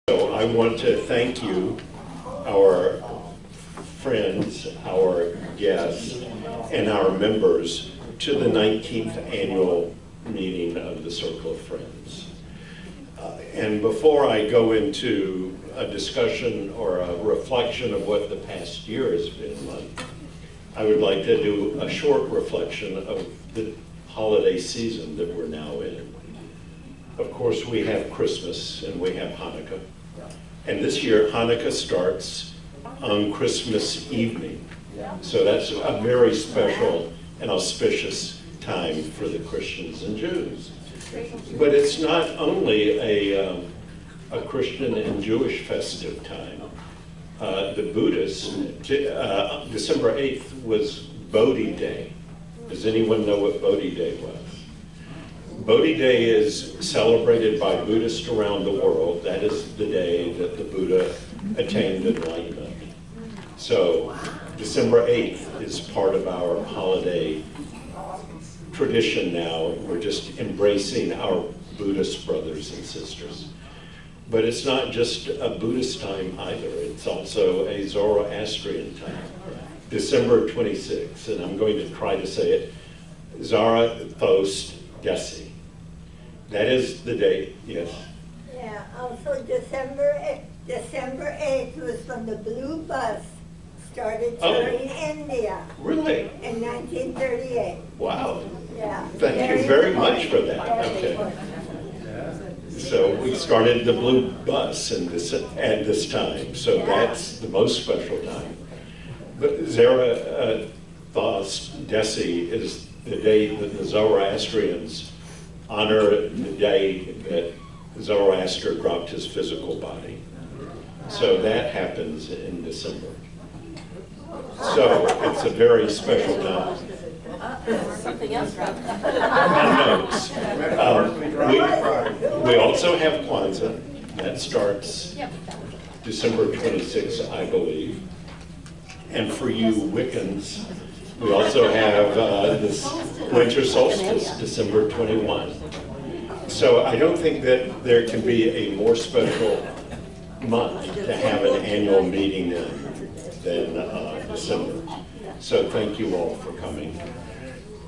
So I want to thank you, our friends, our guests, and our members to the 19th annual meeting of the Circle of Friends. And before I go into a discussion or a reflection of what the past year has been like, I would like to do a short reflection of the holiday season that we're now in. Of course, we have Christmas and we have Hanukkah. And this year, Hanukkah starts on Christmas evening. So that's a very special and auspicious time for the Christians and Jews. But it's not only a Christian and Jewish festive time. The Buddhists, December 8th was Bodhi Day. Does anyone know what Bodhi Day was? Bodhi Day is celebrated by Buddhists around the world. That is the day that the Buddha attained enlightenment. So December 8th is part of our holiday tradition now. We're just embracing our Buddhist brothers and sisters. But it's not just a Buddhist time either. It's also a Zoroastrian time. December 26th, and I'm going to try to say it, Zarathos Desi. That is the date, yes? Yeah, also December 8th was when the blue bus started touring India. Really? In 1938. Wow. Yeah. Thank you very much for that. Okay. So we started the blue bus at this time, so that's the most special time. But Zarathos Desi is the day that the Zoroastrians honor the day that Zoroaster dropped his physical body. So that happens in December. So it's a very special time. Something else, right? We also have Kwanzaa. That starts December 26th, I believe. And for you Wiccans, we also have this winter solstice, December 21. So I don't think that there can be a more special month to have an annual meeting than December. So thank you all for coming.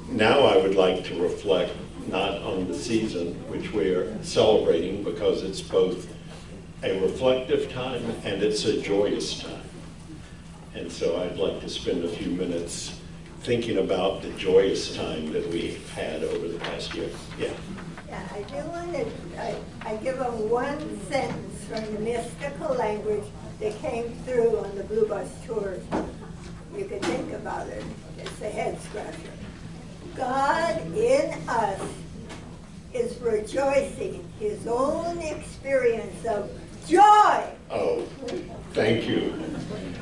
Now I would like to reflect not on the season, which we are celebrating because it's both a reflective time and it's a joyous time. And so I'd like to spend a few minutes thinking about the joyous time that we've had over the past year. Yeah. Yeah, I do want to, I give them one sentence from the mystical language that came through on the Blue Bus tours. You can think about it. It's a head scratcher. God in us is rejoicing his own experience of joy. Oh, thank you.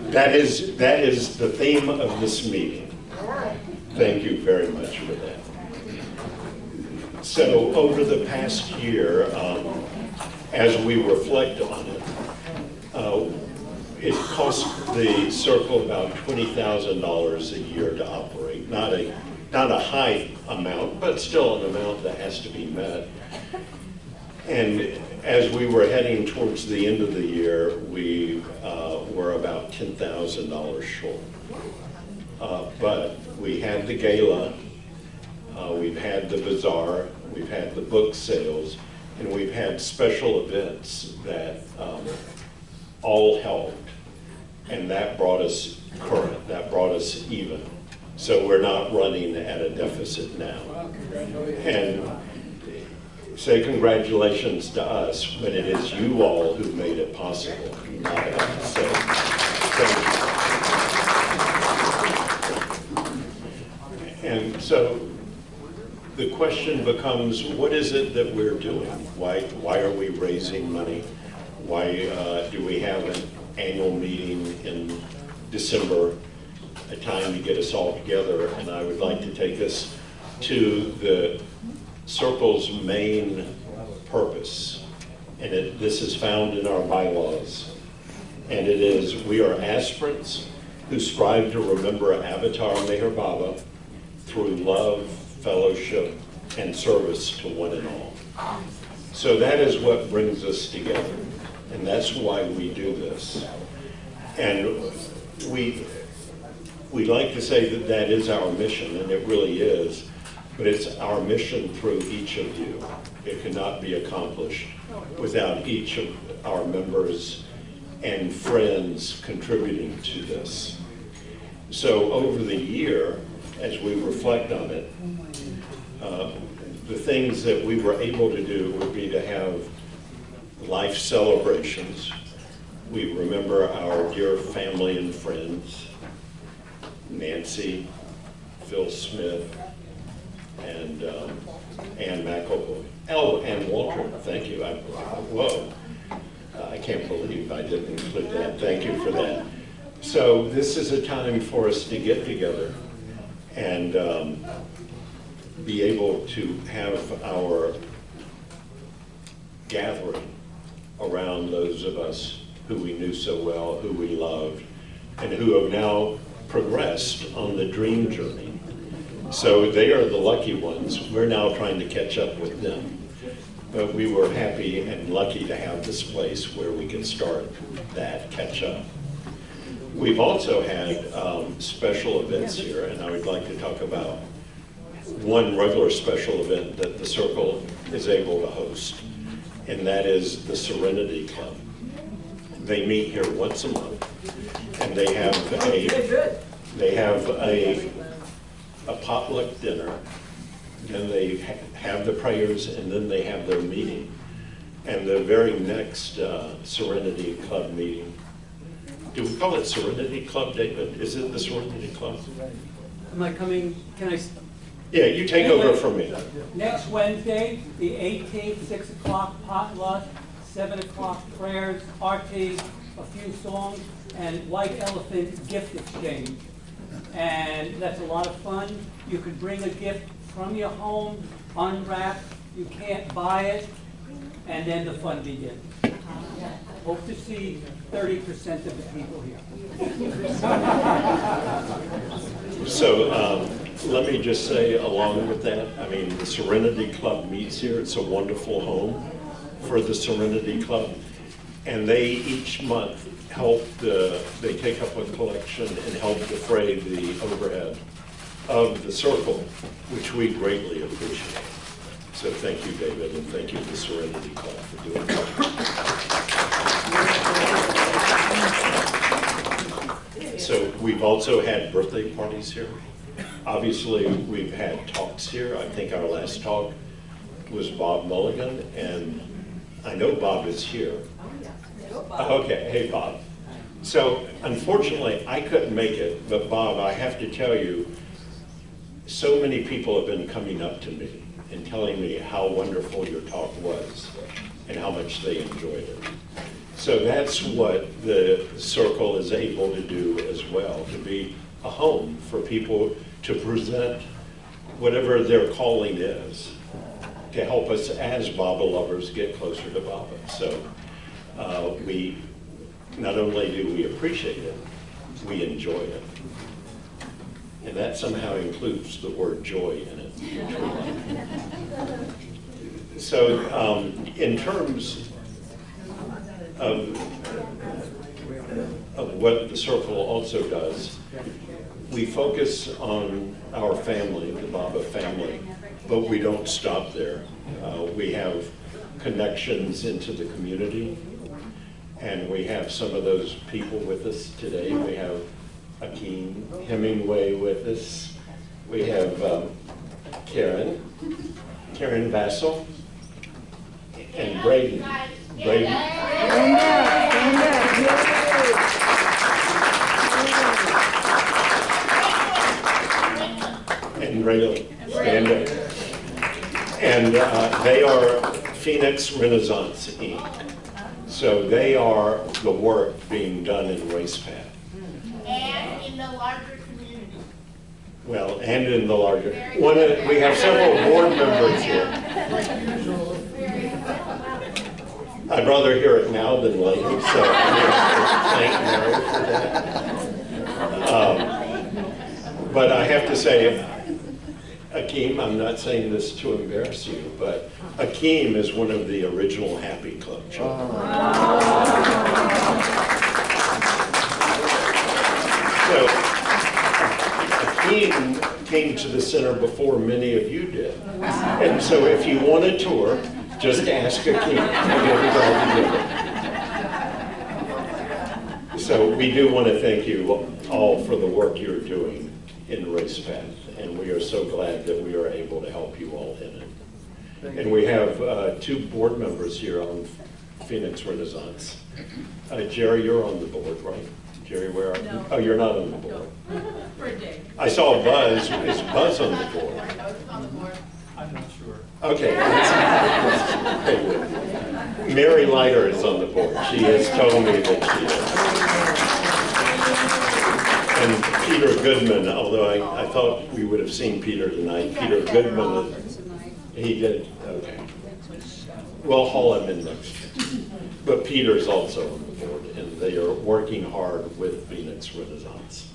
That is the theme of this meeting. Thank you very much for that. So over the past year, as we reflect on it, it cost the Circle about $20,000 a year to operate. Not a high amount, but still an amount that has to be met. And as we were heading towards the end of the year, we were about $10,000 short. But we had the gala, we've had the bazaar, we've had the book sales, and we've had special events that all helped. And that brought us current, that brought us even. So we're not running at a deficit now. And say congratulations to us, but it is you all who made it possible. So thank you. And so the question becomes, what is it that we're doing? Why are we raising money? Why do we have an annual meeting in December, a time to get us all together? And I would like to take us to the Circle's main purpose. And this is found in our bylaws. And it is, we are aspirants who strive to remember Avatar Meher Baba through love, fellowship, and service to one and all. So that is what brings us together. And that's why we do this. And we like to say that that is our mission, and it really is, but it's our mission through each of you. It cannot be accomplished without each of our members and friends contributing to this. So over the year, as we reflect on it, the things that we were able to do would be to have life celebrations. We remember our dear family and friends, Nancy, Phil Smith, and Ann McElroy. Oh, and Walter, thank you. Whoa, I can't believe I didn't include that. Thank you for that. So this is a time for us to get together and be able to have our gathering around those of us who we knew so well, who we loved, and who have now progressed on the dream journey. So they are the lucky ones. We're now trying to catch up with them. But we were happy and lucky to have this place where we could start that catch up. We've also had special events here, and I would like to talk about one regular special event that the Circle is able to host, and that is the Serenity Club. They meet here once a month, and they have a potluck dinner, then they have the prayers, and then they have their meeting. And the very next Serenity Club meeting, do we call it Serenity Club, David? Is it the Serenity Club? Am I coming, can I? Yeah, you take over from me. Next Wednesday, the 18th, 6 o'clock potluck, 7 o'clock prayers, RT, a few songs, and White Elephant gift exchange. And that's a lot of fun. You could bring a gift from your home, unwrap, you can't buy it, and then the fun begins. Hope to see 30% of the people here. So let me just say along with that, I mean, the Serenity Club meets here. It's a wonderful home for the Serenity Club. And they each month help, they take up a collection and help defray the overhead of the Circle, which we greatly appreciate. So thank you, David, and thank you to the Serenity Club for doing that. So we've also had birthday parties here. Obviously, we've had talks here. I think our last talk was Bob Mulligan, and I know Bob is here. Okay, hey Bob. So unfortunately, I couldn't make it, but Bob, I have to tell you, so many people have been coming up to me and telling me how wonderful your talk was and how much they enjoyed it. So that's what the Circle is able to do as well, to be a home for people to present whatever their calling is, to help us as Baba lovers get closer to Baba. So we, not only do we appreciate it, we enjoy it. And that somehow includes the word joy in it. So in terms of what the Circle also does, we focus on our family, the Baba family, but we don't stop there. We have connections into the community, and we have some of those people with us today. We have Akeem Hemingway with us. We have Karen Vassell, and Braden. And Raylan, stand up. And they are Phoenix Renaissance Inc. So they are the work being done in Racepath. And in the larger community. Well, and in the larger, we have several board members here. I'd rather hear it now than later, so thank Mary for that. But I have to say, Akeem, I'm not saying this to embarrass you, but Akeem is one of the original Happy Club children. So, Akeem came to the center before many of you did. And so if you want a tour, just ask Akeem. He'll be glad to give it. So we do want to thank you all for the work you're doing in Race Path, and we are so glad that we are able to help you all in it. And we have two board members here on Phoenix Renaissance. Jerry, you're on the board, right? Jerry, where are you? No. Oh, you're not on the board. For a day. I saw Buzz. Is Buzz on the board? On the board. I'm not sure. Okay. Mary Leiter is on the board. She has told me that she is. And Peter Goodman, although I thought we would have seen Peter tonight. Peter Goodman, he did, okay. We'll haul him in next year. But Peter's also on the board, and they are working hard with Phoenix Renaissance.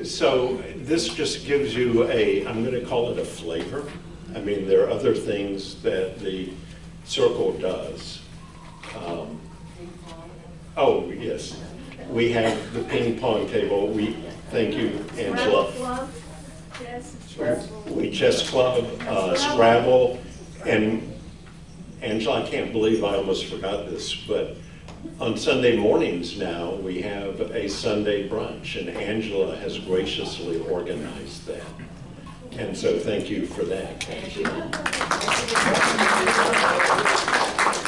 So this just gives you I'm going to call it a flavor. I mean, there are other things that the circle does. Oh, yes. We have the ping pong table. We thank you, Angela. We chess club, Scrabble, and Angela, I can't believe I almost forgot this, but on Sunday mornings now, we have a Sunday brunch, and Angela has graciously organized that. And so thank you for that, Angela.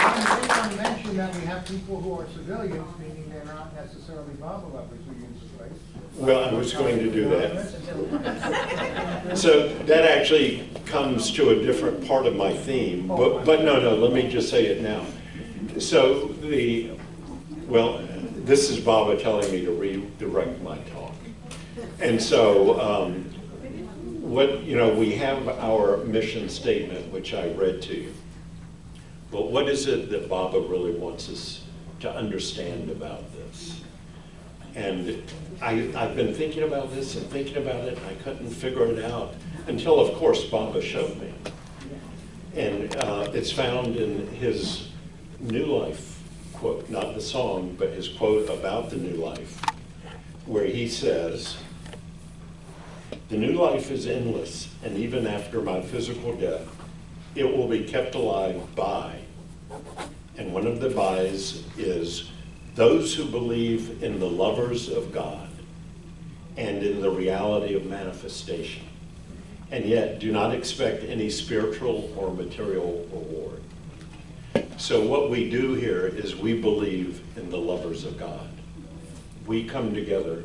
I mentioned that we have people who are civilians, meaning they're not necessarily Bible lovers who use the place. Well, I was going to do that. So that actually comes to a different part of my theme, but no, let me just say it now. So this is Baba telling me to redirect my talk. And so we have our mission statement, which I read to you. But what is it that Baba really wants us to understand about this? And I've been thinking about this and thinking about it, and I couldn't figure it out until, of course, Baba showed me. And it's found in his New Life quote, not the song, but his quote about the new life, where he says, "The new life is endless, and even after my physical death, it will be kept alive by," and one of the bys is, "those who believe in the lovers of God and in the reality of manifestation, and yet do not expect any spiritual or material reward." So what we do here is we believe in the lovers of God. We come together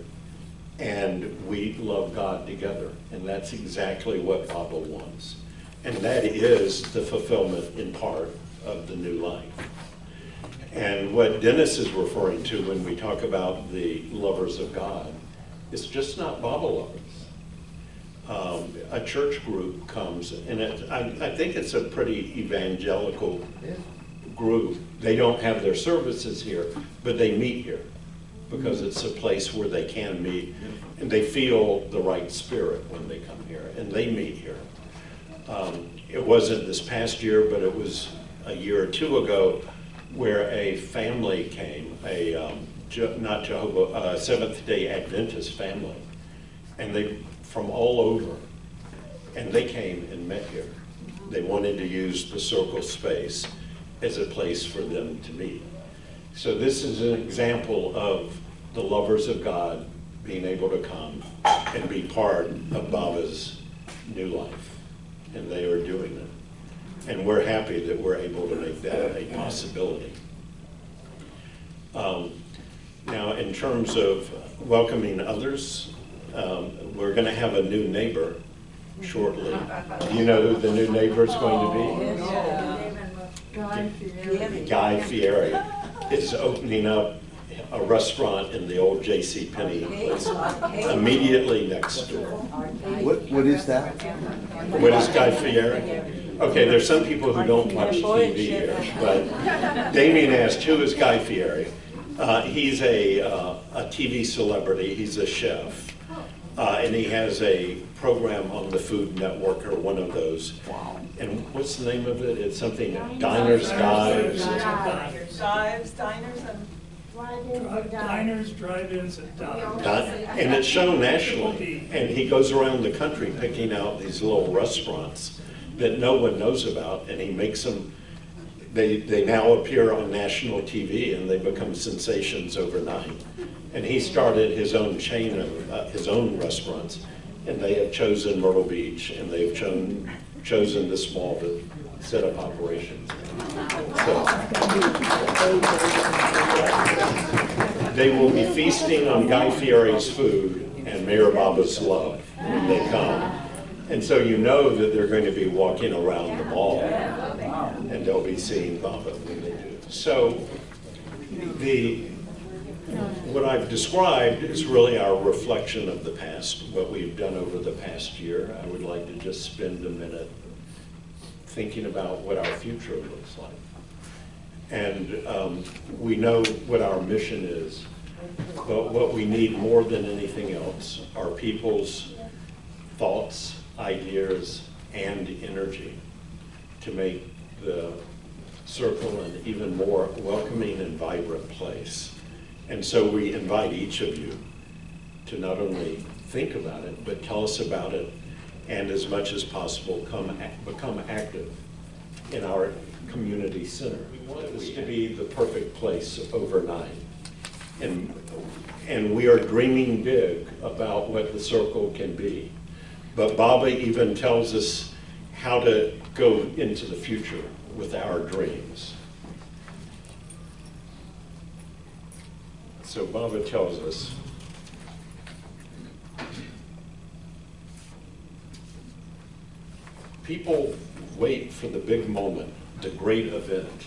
and we love God together, and that's exactly what Baba wants. And that is the fulfillment in part of the new life. And what Dennis is referring to when we talk about the lovers of God, it's just not Baba lovers. A church group comes, and I think it's a pretty evangelical group. They don't have their services here, but they meet here because it's a place where they can meet, and they feel the right spirit when they come here, and they meet here. It wasn't this past year, but it was a year or two ago, where a family came, not Jehovah, Seventh-day Adventist family, and they from all over, and they came and met here. They wanted to use the circle space as a place for them to meet. So this is an example of the lovers of God being able to come and be part of Baba's new life, and they are doing it. And we're happy that we're able to make that a possibility. Now, in terms of welcoming others, we're going to have a new neighbor shortly. Do you know who the new neighbor is going to be? Guy Fieri is opening up a restaurant in the old J.C. Penney place immediately next door. What is that? What is Guy Fieri? Okay, there's some people who don't watch TV here, but Damien asked, who is Guy Fieri? He's a TV celebrity. He's a chef, And he has a program on the Food Network or one of those. Wow. And what's the name of it? It's something, Diners, Dives. Dives, diners, and Diners, drive-ins, and dives. And it's shown nationally. And he goes around the country picking out these little restaurants that no one knows about, and he makes them, they now appear on national TV and they become sensations overnight. And he started his own chain of his own restaurants, and they have chosen Myrtle Beach, and they've chosen this mall to set up operations. So, they will be feasting on Guy Fieri's food and Mayor Baba's love when they come. And so you know that they're going to be walking around the mall, and they'll be seeing Baba when they do. So what I've described is really our reflection of the past, what we've done over the past year. I would like to just spend a minute thinking about what our future looks like. And we know what our mission is, but what we need more than anything else are people's thoughts, ideas, and energy to make the circle an even more welcoming and vibrant place. And so we invite each of you to not only think about it, but tell us about it, and as much as possible, become active in our community center. We want this to be the perfect place overnight. And we are dreaming big about what the circle can be. But Baba even tells us how to go into the future with our dreams. So Baba tells us, people wait for the big moment, the great event,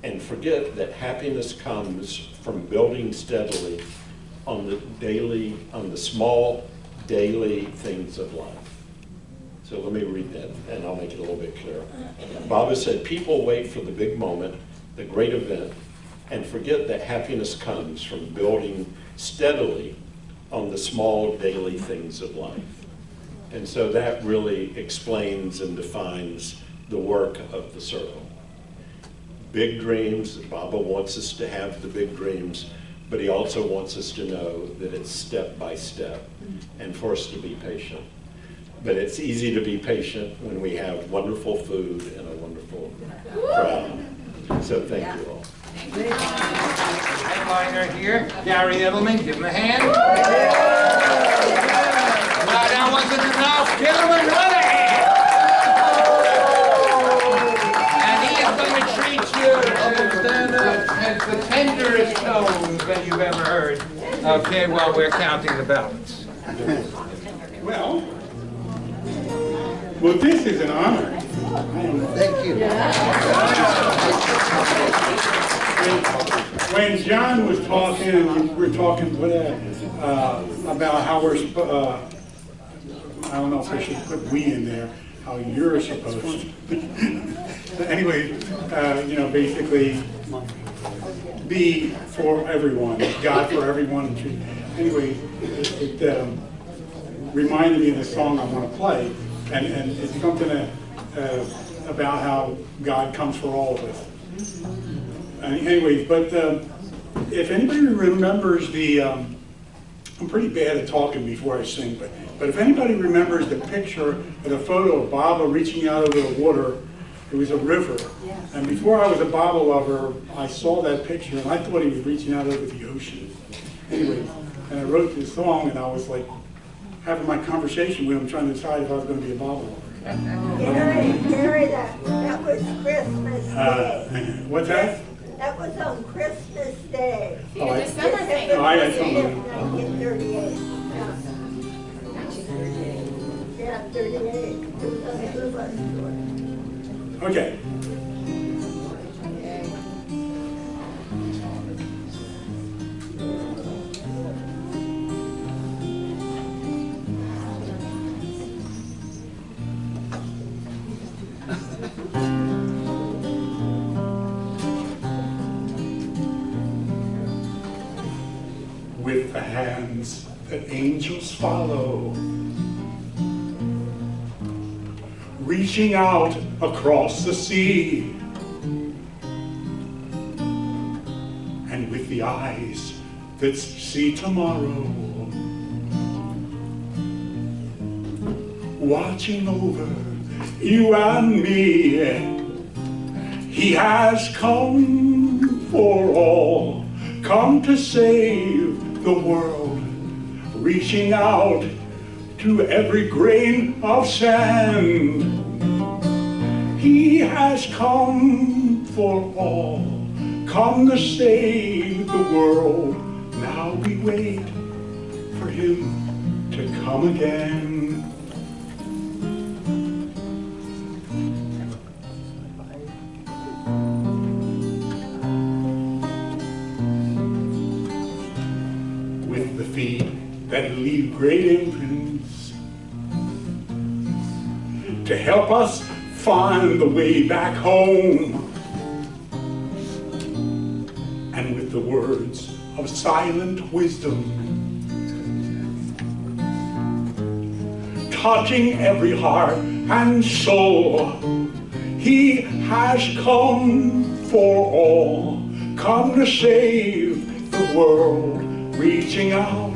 and forget that happiness comes from building steadily on the small daily things of life. So let me read that, and I'll make it a little bit clearer. Baba said, people wait for the big moment, the great event, and forget that happiness comes from building steadily on the small daily things of life. And so that really explains and defines the work of the circle. Big dreams, Baba wants us to have the big dreams, but he also wants us to know that it's step by step and for us to be patient. But it's easy to be patient when we have wonderful food and a wonderful crowd. So thank you all. Headliner here, Gary Edelman, give him a hand. Now that wasn't enough, give him another hand. And he is going to treat you to the tenderest tones that you've ever heard. Okay, well, we're counting the ballots. Well, this is an honor. Thank you. When John was talking, and we were talking about how we're, I don't know if I should put we in there, how you're supposed to. But anyway, you know, basically, be for everyone, God for everyone. Anyway, it reminded me of the song I want to play, and it's something about how God comes for all of us. Anyways, but if anybody remembers the, I'm pretty bad at talking before I sing, but if anybody remembers the picture of the photo of Baba reaching out over the water, it was a river. Yes. And before I was a Baba lover, I saw that picture and I thought he was reaching out over the ocean. Anyways, and I wrote this song and I was like having my conversation with him, trying to decide if I was going to be a Baba lover. Gary, that was Christmas Day. What's that? That was on Christmas Day. Oh, I don't know. 1938. Yeah, 38. It was on the Blue Bus Tour. Okay. With the hands that angels follow, reaching out across the sea, and with the eyes that see tomorrow, watching over you and me. He has come for all, come to save the world, reaching out to every grain of sand. He has come for all, come to save the world. Now we wait for him to come again. With the feet that leave great imprints to help us find the way back home, and with the words of silent wisdom touching every heart and soul. He has come for all, come to save the world, reaching out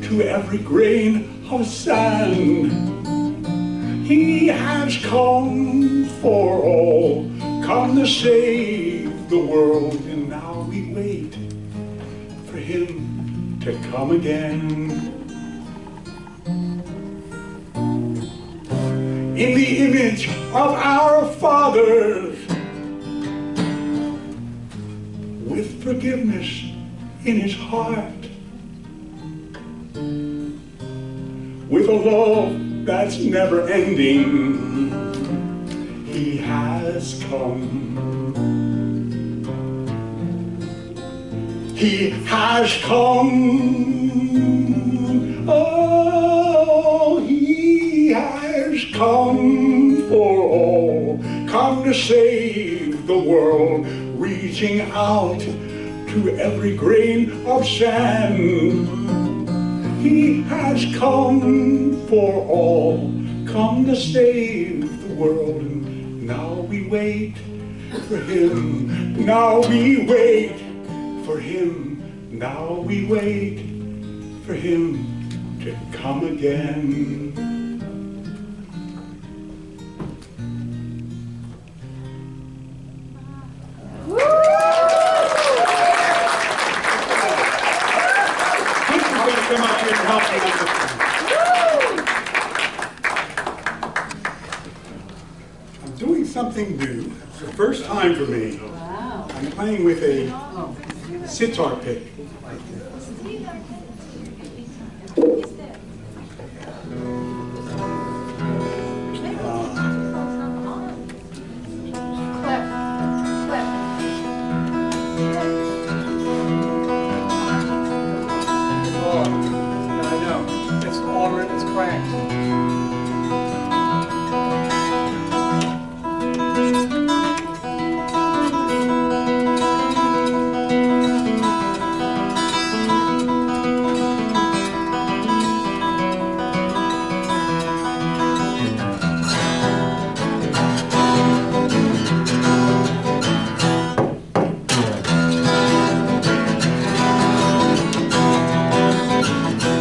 to every grain of sand. He has come for all, come to save the world, and now we wait for him to come again. In the image of our fathers, with forgiveness in his heart, with a love that's never ending, he has come. He has come. Oh, he has come for all, come to save the world, reaching out to every grain of sand. He has come for all, come to save the world, and now we wait for him. Now we wait for him. Now we wait for him to come again. I'm doing something new. It's the first time for me. Wow. I'm playing with a sitar pick.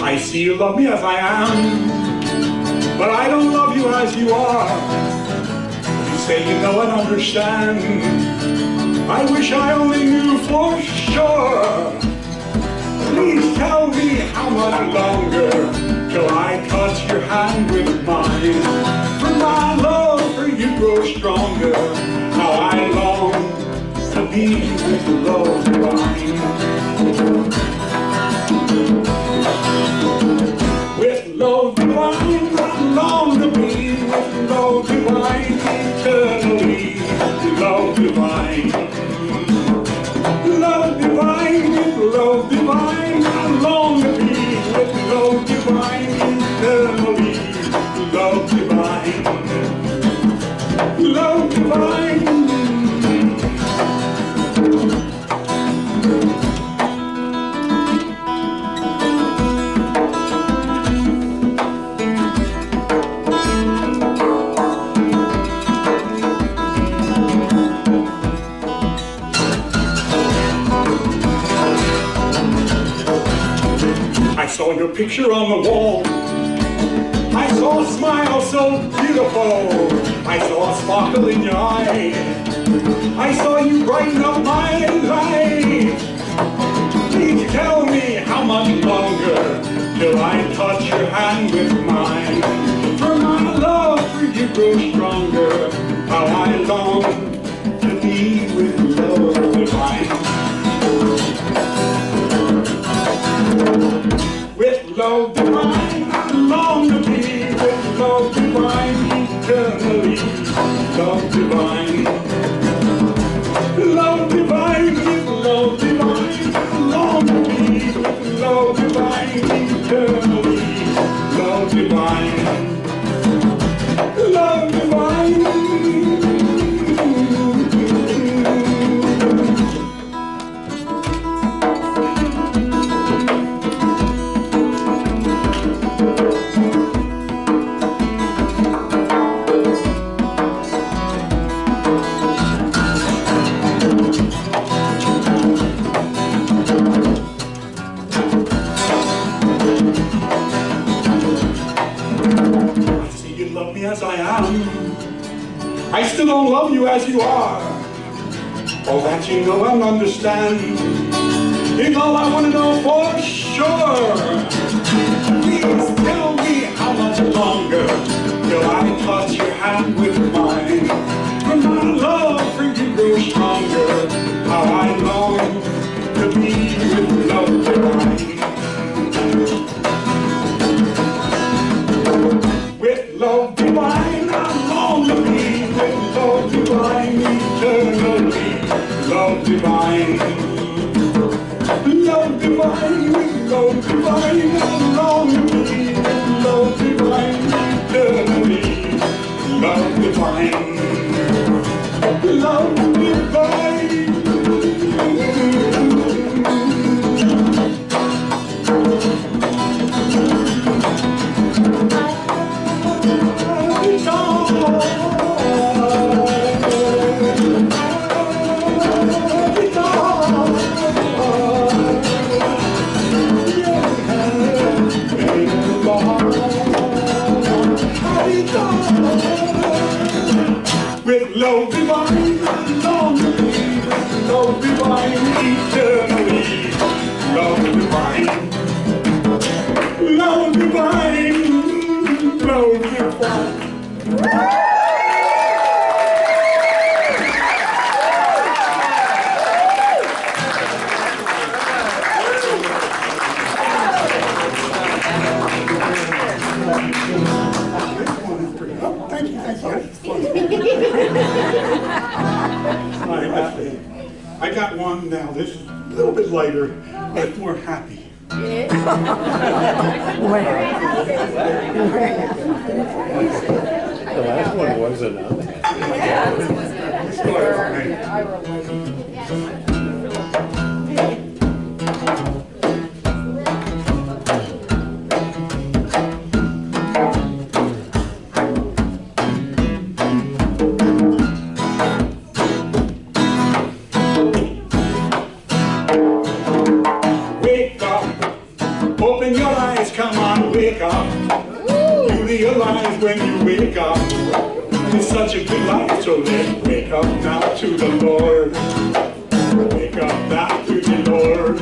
I see you love me as I am, but I don't love you as you are. You say you know and understand. I wish I only knew for sure. Please tell me how much longer till I touch your hand with mine. For my love for you grows stronger. How I long to be with your love divine. With love divine, I long to be with love divine eternally. Love divine, love divine, with love divine, I long to be with love divine eternally. Love divine, love divine. saw your picture on the wall. I saw a smile so beautiful. I saw a sparkle in your eye. I saw you brighten up my life. Please tell me how much longer till I touch your hand with mine. For my love for you grows stronger. How I long to be with love divine. With love divine, I long to be with love divine eternally. Love divine. Love divine, with love divine, I long to be with love divine eternally. Love divine. Love divine. As I am, I still don't love you as you are. All that you know and understand is all I want to know for sure. Please tell me how much longer till I touch your hand with mine. For my love for you grows stronger. How I long to be with love divine. With love divine, I long to be with love divine eternally. Love divine. Love divine, with love divine, I long to be with love divine eternally. Love divine. Love divine. With love divine, I long to be with love divine eternally. Love divine. Love divine. Love divine. Thank you. I got one now. This is a little bit lighter, but it's more happy. The last one wasn't on there. Open your eyes, come on, wake up. You realize when you wake up, it's such a good life, so let's wake up now to the Lord. Wake up now to the Lord.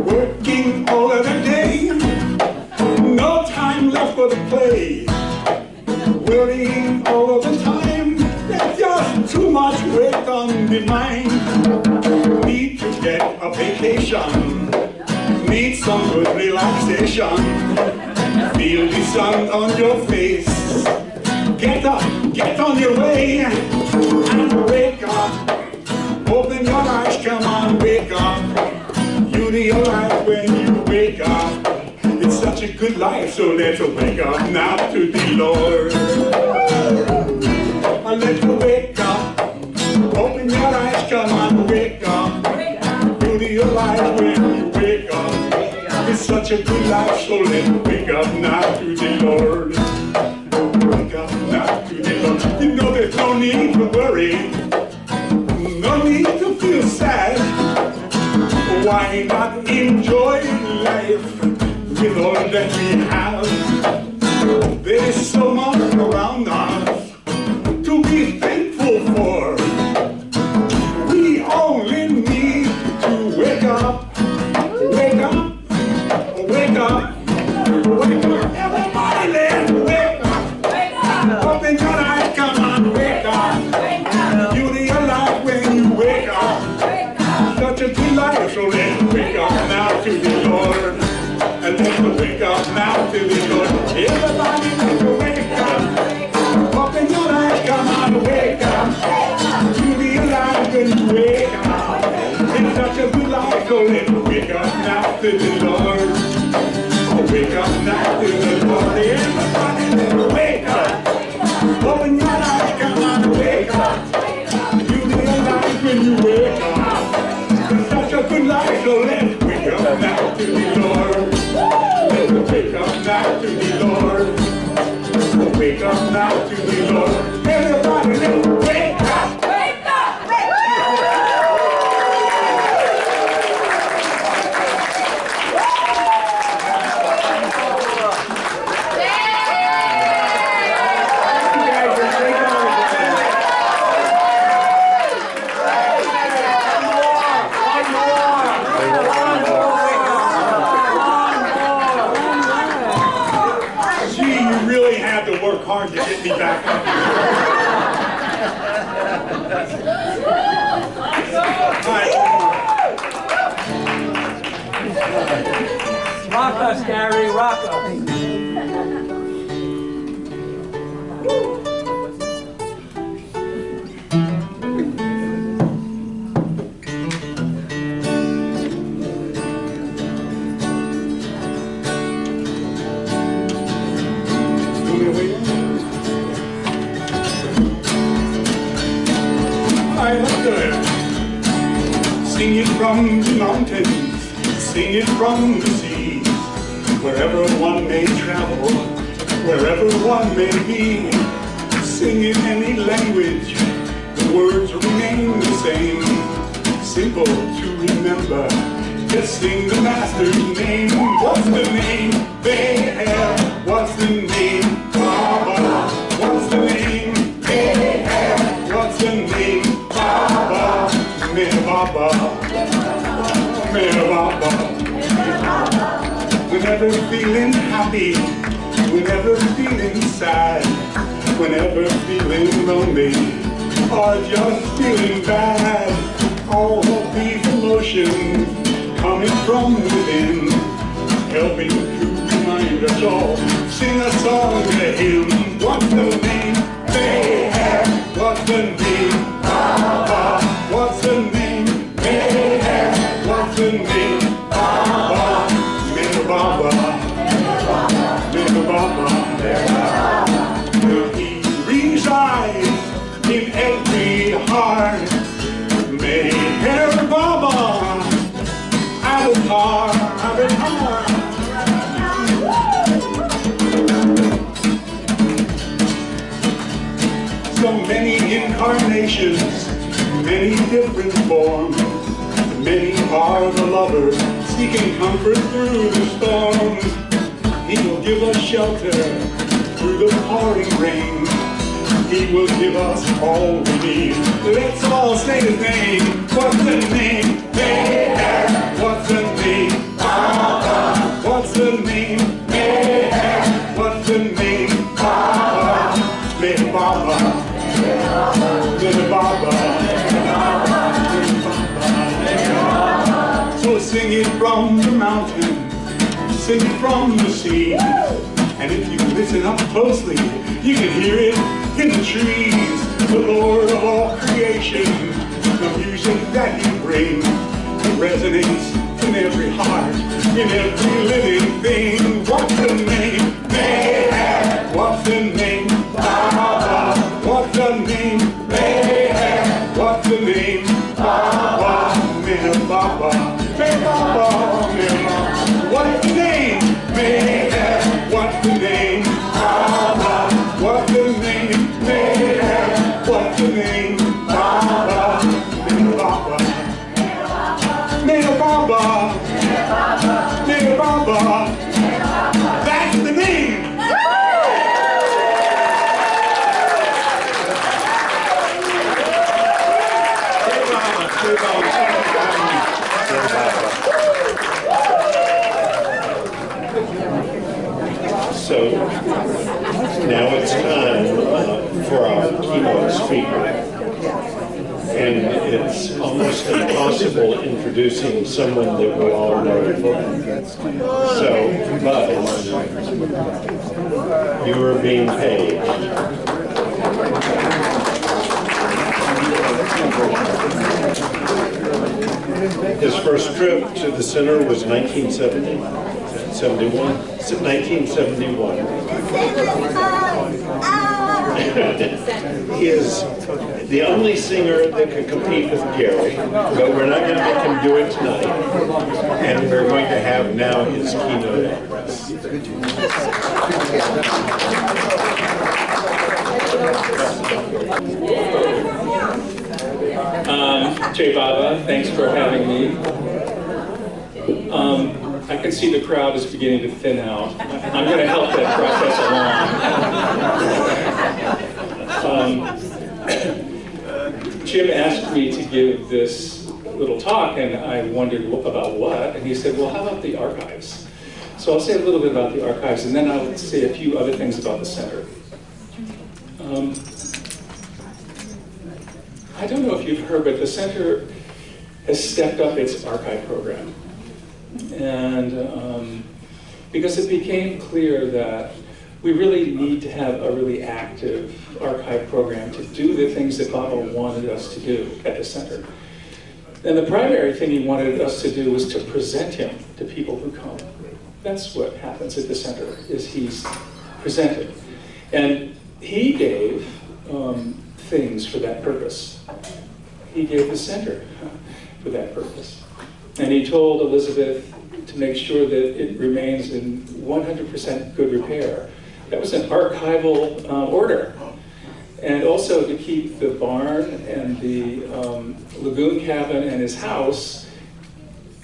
Working all of the day, no time left for the play. Worrying all of the time, there's just too much weight on the mind. Need to get a vacation. Need some good relaxation. Feel the sun on your face. Get up, get on your way, and wake up. Open your eyes, come on, wake up. You realize when you wake up, it's such a good life, so let's wake up now to the Lord. Let's wake up. Open your eyes, come on, wake up. You realize when you wake up, it's such a good life, so let's wake up now to the Lord. Wake up now to the Lord. You know there's no need to worry, no need to feel sad. Why not enjoy life with all that we have. There is so much around us to be thankful for. We only need to wake up, wake up, wake up, wake up. Everybody there, wake up. Wake up. Open your eyes, come on, wake up. Beauty of life when you wake up. Such a good life, so let's wake up now to the Lord. And let's wake up now to the Lord. Everybody let's wake up. Open your eyes, come on, wake up. Beauty of life when you wake up. It's such a good life, so let's wake up now to the Lord. Oh, wake up now to the Lord. Everybody let's wake up. Open your eyes, come on, wake up. Beauty of life when you wake up. It's such a good life, so let's wake up now to the Lord. Let's wake up now to the Lord. Wake up now to the Lord. Everybody, let's wake up. Wake up! Work hard to get me back up here. Rock us, Gary, rock us. Sing it from the mountains, sing it from the seas, wherever one may travel, wherever one may be. Sing in any language, the words remain the same. Simple to remember, just sing the Master's name. What's the name they have? What's the name? Baba. What's the name they have? What's the name? Baba. Mere Baba. Mere Baba. Whenever feeling happy, whenever feeling sad, whenever feeling lonely, or just feeling bad, all of these emotions coming from within, helping to remind us all, sing a song to him. What's the name they have? What's the name? Baba. What's the name they have? What's the name? Baba. Little Baba. Little Baba. He resides in every heart. Meher Baba, Avatar, Avatar. So many incarnations, many different forms. Many are the lovers seeking comfort through the storms. He will give us shelter through the pouring rain. He will give us all we need. Let's all say his name. What's the name they have? What's the name? Baba. What's the name they have? What's the name? Baba. Little Baba. Little Baba. So sing it from the mountain, sing it from the sea. And if you listen up closely, you can hear it in the trees. The Lord of all creation, the music that He brings, it resonates in every heart, in every living thing. What's the name they have? What's the name? Baba. What's the name they have? What's the name? Baba. Mere Baba. Mere Baba. Mere Baba. What's the name they have? What's the name? Baba. What's the name they have? What's the name? Baba. Mere Baba. Mere Baba. Mere Baba. So now it's time for our keynote speaker. And it's almost impossible introducing someone that we all know. So, Buzz, you are being paid. His first trip to the center was 1971. He is the only singer that can compete with Gary, but we're not going to make him do it tonight. And we're going to have now his keynote address. Jay Baba, thanks for having me. I can see the crowd is beginning to thin out. I'm going to help that process along. Jim asked me to give this little talk, and I wondered about what, and he said, well, how about the archives? So I'll say a little bit about the archives, and then I'll say a few other things about the center. I don't know if you've heard, but the center has stepped up its archive program. And because it became clear that we really need to have a really active archive program to do the things that Baba wanted us to do at the center. And the primary thing he wanted us to do was to present him to people who come. That's what happens at the center, is he's presented. And he gave things for that purpose. He gave the center for that purpose. And he told Elizabeth to make sure that it remains in 100% good repair. That was an archival order. And also to keep the barn and the lagoon cabin and his house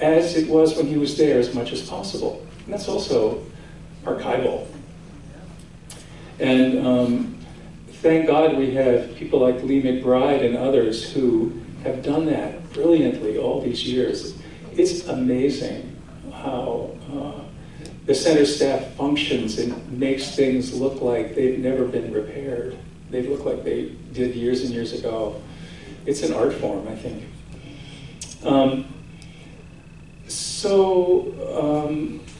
as it was when he was there as much as possible. And that's also archival. And thank God we have people like Lee McBride and others who have done that brilliantly all these years. It's amazing how the center staff functions and makes things look like they've never been repaired. They look like they did years and years ago. It's an art form, I think.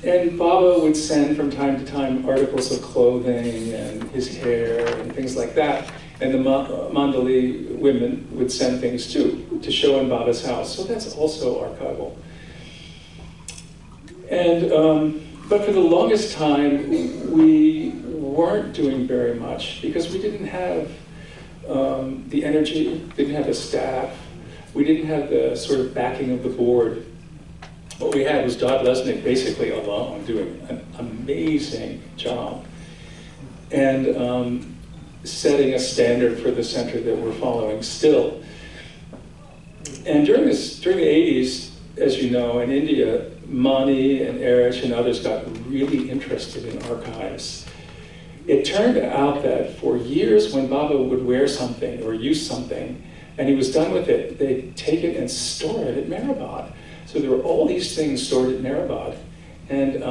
And Baba would send from time to time articles of clothing and his hair and things like that. And the Mandali women would send things too, to show in Baba's house. So that's also archival. And, but for the longest time, we weren't doing very much because we didn't have the energy, didn't have the staff, we didn't have the sort of backing of the board. What we had was Dot Lesnick basically alone doing an amazing job and setting a standard for the center that we're following still. And during the 80s, as you know, in India, Mani and Erich and others got really interested in archives. It turned out that for years when Baba would wear something or use something, and he was done with it, they'd take it and store it at Mehrabad. So there were all these things stored at Mehrabad. And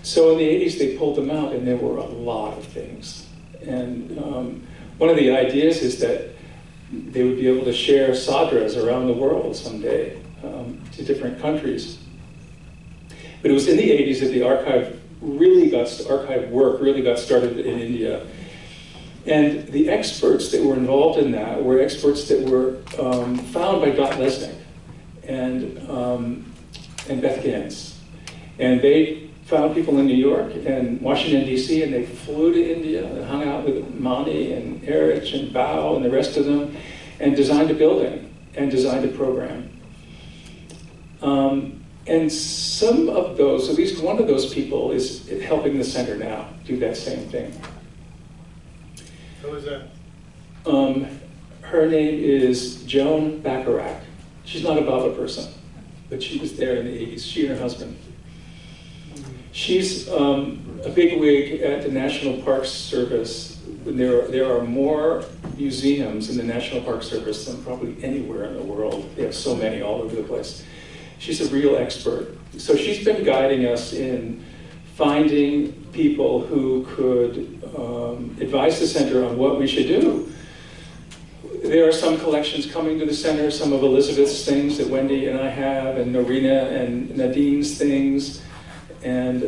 so in the 80s, they pulled them out, and there were a lot of things. And one of the ideas is that they would be able to share sadras around the world someday to different countries. But it was in the 80s that the archive work really got started in India. And the experts that were involved in that were experts that were found by Dot Lesnick and Beth Gans. And they found people in New York and Washington, D.C., and they flew to India and hung out with Mani and Erich and Bao and the rest of them and designed a building and designed a program. And some of those, at least one of those people, is helping the center now do that same thing. Who is that? Her name is Joan Bacharach. She's not a Baba person, but she was there in the 80s, she and her husband. She's a bigwig at the National Park Service There are more museums in the National Park Service than probably anywhere in the world. They have so many all over the place. She's a real expert. So she's been guiding us in finding people who could advise the center on what we should do. There are some collections coming to the center, some of Elizabeth's things that Wendy and I have, and Norina and Nadine's things, and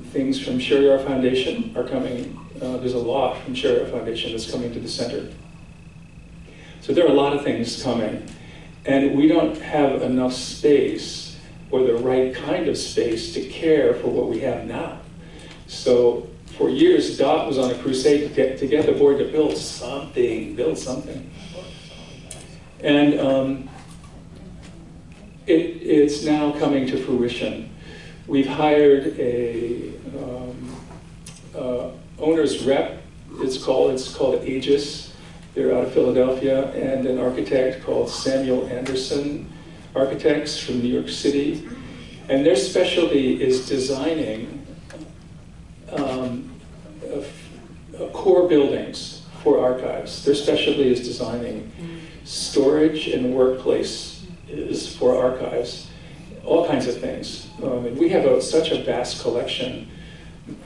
things from Sherryar Foundation are coming. There's a lot from Sherryar Foundation that's coming to the center. So there are a lot of things coming. And we don't have enough space or the right kind of space to care for what we have now. So for years, Dot was on a crusade to get the board to build something. And it's now coming to fruition. We've hired a owner's rep, it's called Aegis. They're out of Philadelphia, and an architect called Samuel Anderson Architects from New York City. And their specialty is designing core buildings for archives. Their specialty is designing storage and workplaces for archives, all kinds of things. And we have such a vast collection.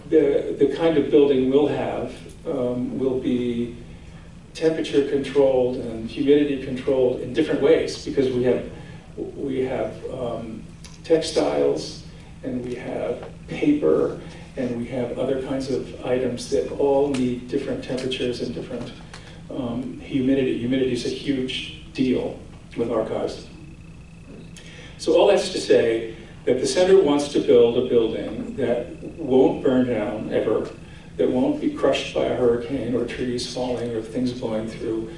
The kind of building we'll have will be temperature controlled and humidity controlled in different ways, because we have textiles, and we have paper, and we have other kinds of items that all need different temperatures and different humidity. Humidity is a huge deal with archives. So all that's to say that the center wants to build a building that won't burn down ever, that won't be crushed by a hurricane or trees falling or things blowing through.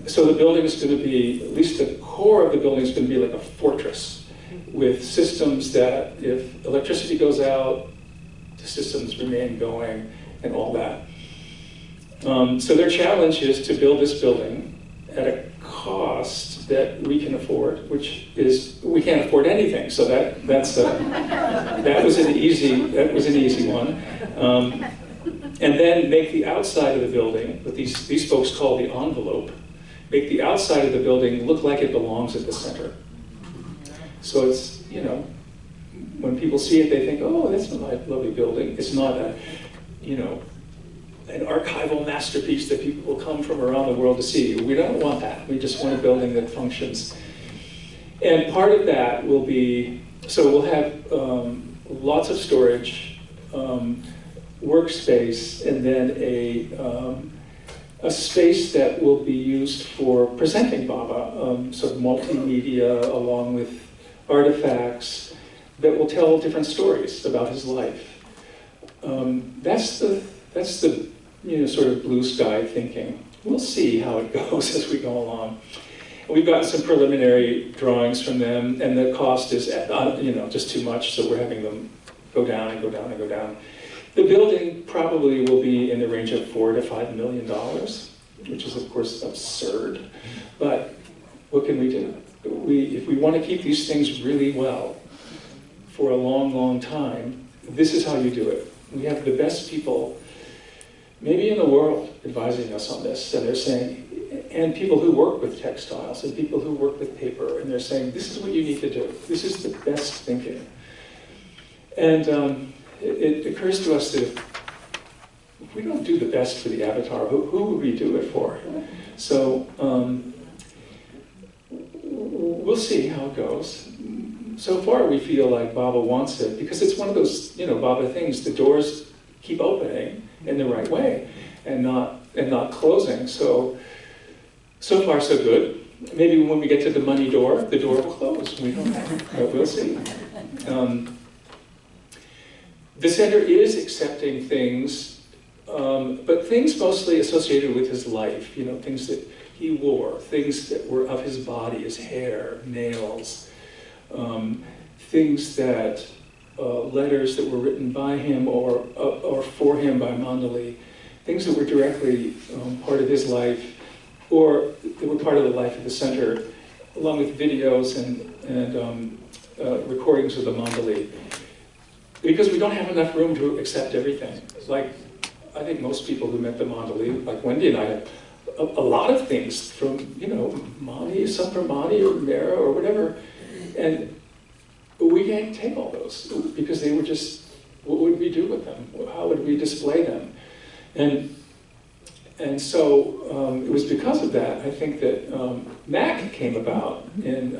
So the building is going to be, at least the core of the building is going to be like a fortress with systems that if electricity goes out, the systems remain going and all that. So their challenge is to build this building at a cost that we can afford, which is, we can't afford anything. So that was an easy one. And then make the outside of the building, what these folks call the envelope, make the outside of the building look like it belongs at the center. So it's, when people see it, they think, oh, that's a lovely building. It's not an archival masterpiece that people will come from around the world to see. We don't want that. We just want a building that functions. And part of that will be, so we'll have lots of storage, workspace, and then a space that will be used for presenting Baba, sort of multimedia along with artifacts that will tell different stories about his life. That's the sort of blue sky thinking. We'll see how it goes as we go along. We've gotten some preliminary drawings from them, and the cost is just too much, so we're having them go down and go down and go down. The building probably will be in the range of $4 to $5 million, which is of course absurd. But what can we do? If we want to keep these things really well for a long, long time, this is how you do it. We have the best people, maybe in the world, advising us on this, and they're saying, and people who work with textiles and people who work with paper, and they're saying, this is what you need to do. This is the best thinking. And it occurs to us that if we don't do the best for the avatar, who would we do it for? So we'll see how it goes. So far we feel like Baba wants it, because it's one of those, Baba things, the doors keep opening in the right way and not closing. So far so good. Maybe when we get to the money door, the door will close. We don't know, but we'll see. The center is accepting things, but things mostly associated with his life, things that he wore, things that were of his body, his hair, nails, things that, letters that were written by him or for him by Mandali, things that were directly part of his life, or that were part of the life of the center, along with videos and recordings of the Mandali. Because we don't have enough room to accept everything. Like, I think most people who met the Mondali, like Wendy and I, had a lot of things from, you know, Mani, some from Mani or Mara or whatever. And we can't take all those because they were just, what would we do with them? How would we display them? And so it was because of that, I think that MAC came about in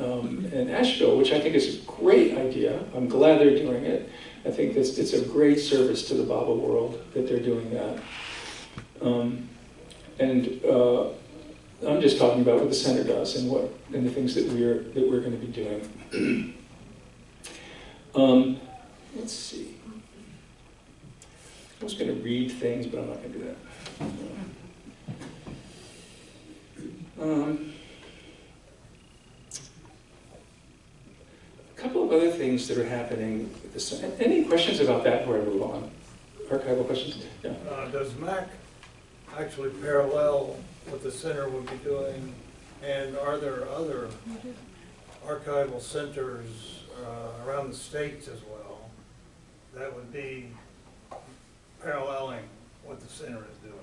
Asheville, which I think is a great idea. I'm glad they're doing it. I think it's a great service to the Baba world that they're doing that. I'm just talking about what the center does and the things that we're going to be doing. Let's see. I was going to read things, but I'm not going to do that. A couple of other things that are happening with the center. Any questions about that before I move on? Archival questions? Yeah. Does MAC actually parallel what the center would be doing? And are there other archival centers around the states as well that would be paralleling what the center is doing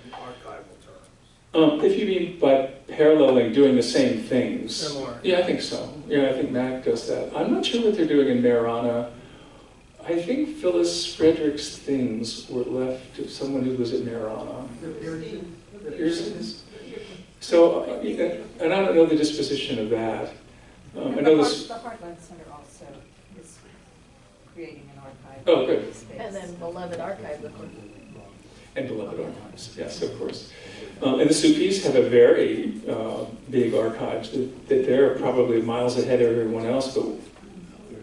in archival terms? If you mean by paralleling, doing the same things. Similar. Yeah, I think so. Yeah, I think MAC does that. I'm not sure what they're doing in Marana. I think Phyllis Frederick's things were left to someone who was at Marana. So, and I don't know the disposition of that. I know this. The Heartland Center also is creating an archive. Oh, good. And then Beloved Archive. And Beloved Archives, yes, of course. And the Supis have a very big archives that they're probably miles ahead of everyone else,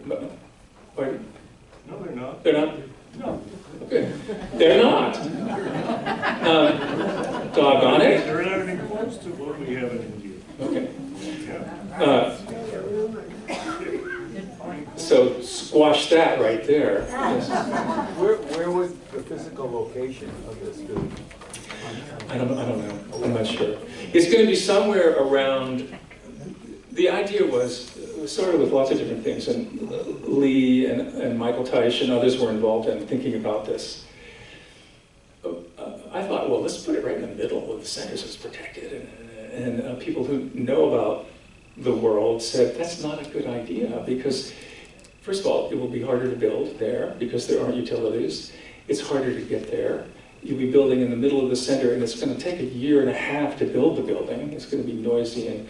but pardon? No, they're not. They're not? No. Okay. They're not. Doggone it. They're not even close to what we have in India. Okay. Yeah. So squash that right there. Yes. Where would the physical location of this be? I don't know. I'm not sure. It's going to be somewhere around. The idea was sort of with lots of different things, and Lee and Michael Teisch and others were involved in thinking about this. I thought, well, let's put it right in the middle of the center so it's protected. And people who know about the world said that's not a good idea because, first of all, it will be harder to build there because there aren't utilities. It's harder to get there. You'll be building in the middle of the center, and it's going to take 1.5 years to build the building. It's going to be noisy.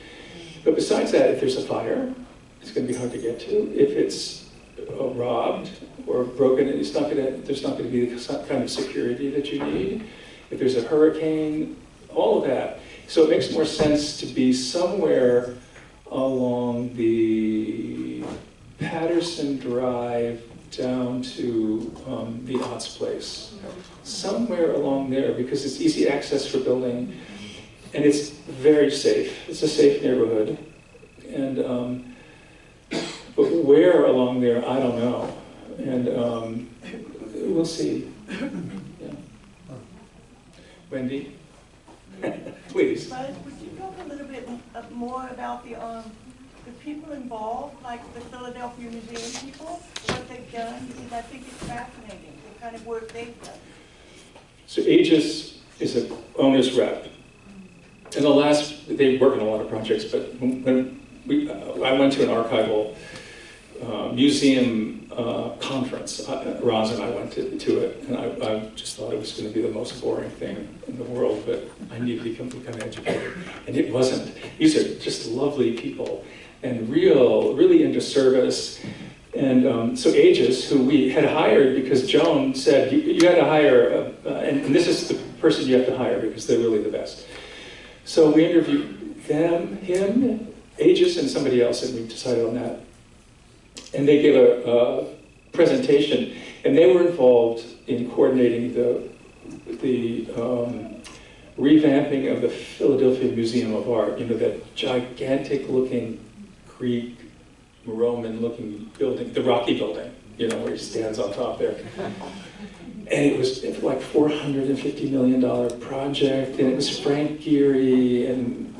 But besides that, if there's a fire, it's going to be hard to get to. If it's robbed or broken, there's not going to be the kind of security that you need. If there's a hurricane, all of that. So it makes more sense to be somewhere along the Patterson Drive down to the Otts Place. Somewhere along there, because it's easy access for building, and it's very safe. It's a safe neighborhood. And but where along there, I don't know. And we'll see. Yeah. Wendy? Please. Buzz, would you talk a little bit more about the people involved, like the Philadelphia Museum people, what they've done? Because I think it's fascinating, the kind of work they've done. So Aegis is an owner's rep. They work on a lot of projects, but when I went to an archival museum conference. Roz and I went to it, and I just thought it was going to be the most boring thing in the world, but I needed to become educated. And it wasn't. These are just lovely people, and really into service. And so Aegis, who we had hired because Joan said, you got to hire, and this is the person you have to hire because they're really the best. So we interviewed him, Aegis, and somebody else, and we decided on that. And they gave a presentation, and they were involved in coordinating the revamping of the Philadelphia Museum of Art. You know, that gigantic-looking Greek, Roman-looking building, the Rocky building, you know, where he stands on top there. And it was like $450 million project, and it was Frank Gehry, and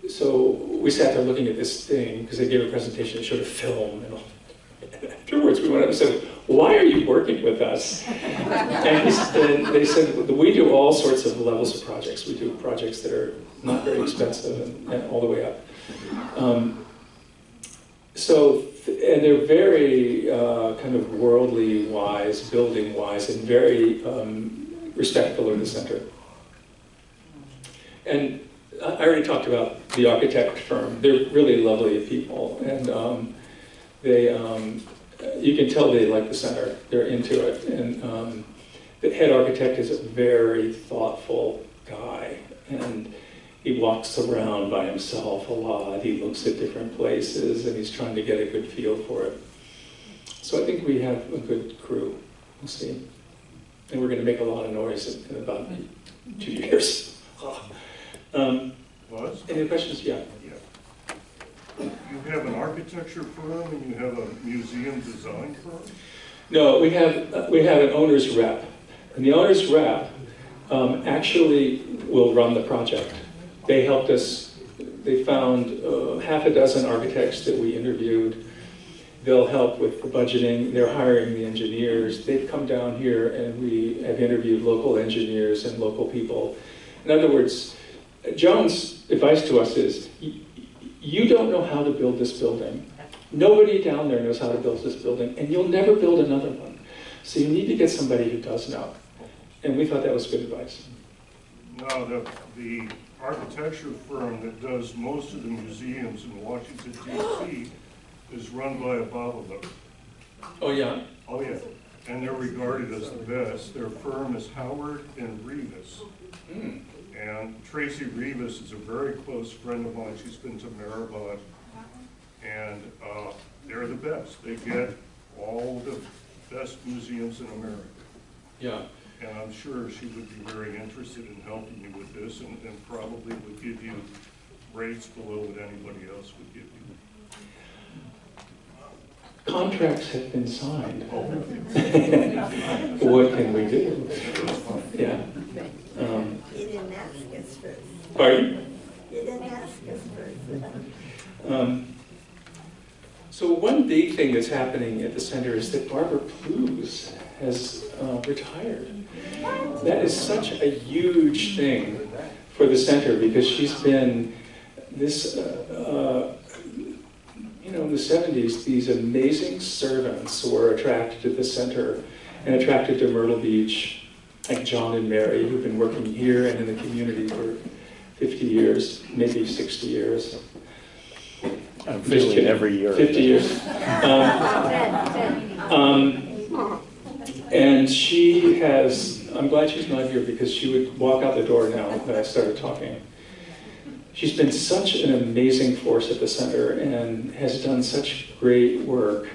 so we sat there looking at this thing, because they gave a presentation that showed a film, and afterwards we went up and said, why are you working with us? And they said, we do all sorts of levels of projects. We do projects that are not very expensive and all the way up. And they're very kind of worldly wise, building wise, and very respectful of the center. And I already talked about the architect firm. They're really lovely people, and you can tell they like the center. They're into it, and the head architect is a very thoughtful guy, and he walks around by himself a lot. He looks at different places, and he's trying to get a good feel for it. So I think we have a good crew. We'll see. And we're going to make a lot of noise in about 2 years. Any questions? Yeah. You have an architecture firm and you have a museum design firm? No, we have an owner's rep. And the owner's rep actually will run the project. They helped us. They found half a dozen architects that we interviewed. They'll help with the budgeting. They're hiring the engineers. They've come down here and we have interviewed local engineers and local people. In other words, John's advice to us is, you don't know how to build this building. Nobody down there knows how to build this building, and you'll never build another one. So you need to get somebody who does know. And we thought that was good advice. No, the architecture firm that does most of the museums in Washington, D.C. is run by a Babalu. Oh, yeah? Oh, yeah. And they're regarded as the best. Their firm is Howard and Rivas. And Tracy Rivas is a very close friend of mine. She's been to Maribot. And they're the best. They get all the best museums in America. Yeah. And I'm sure she would be very interested in helping you with this and probably would give you rates below what anybody else would give you. Contracts have been signed. What can we do? Yeah. You didn't ask us first. Pardon? You didn't ask us first. So one big thing that's happening at the center is that Barbara Plews has retired. That is such a huge thing for the center because she's been this, in the 70s, these amazing servants were attracted to the center and attracted to Myrtle Beach, like John and Mary, who've been working here and in the community for 50 years, maybe 60 years. I'm feeling every year. 50 years. And she has, I'm glad she's not here because she would walk out the door now that I started talking. She's been such an amazing force at the center and has done such great work.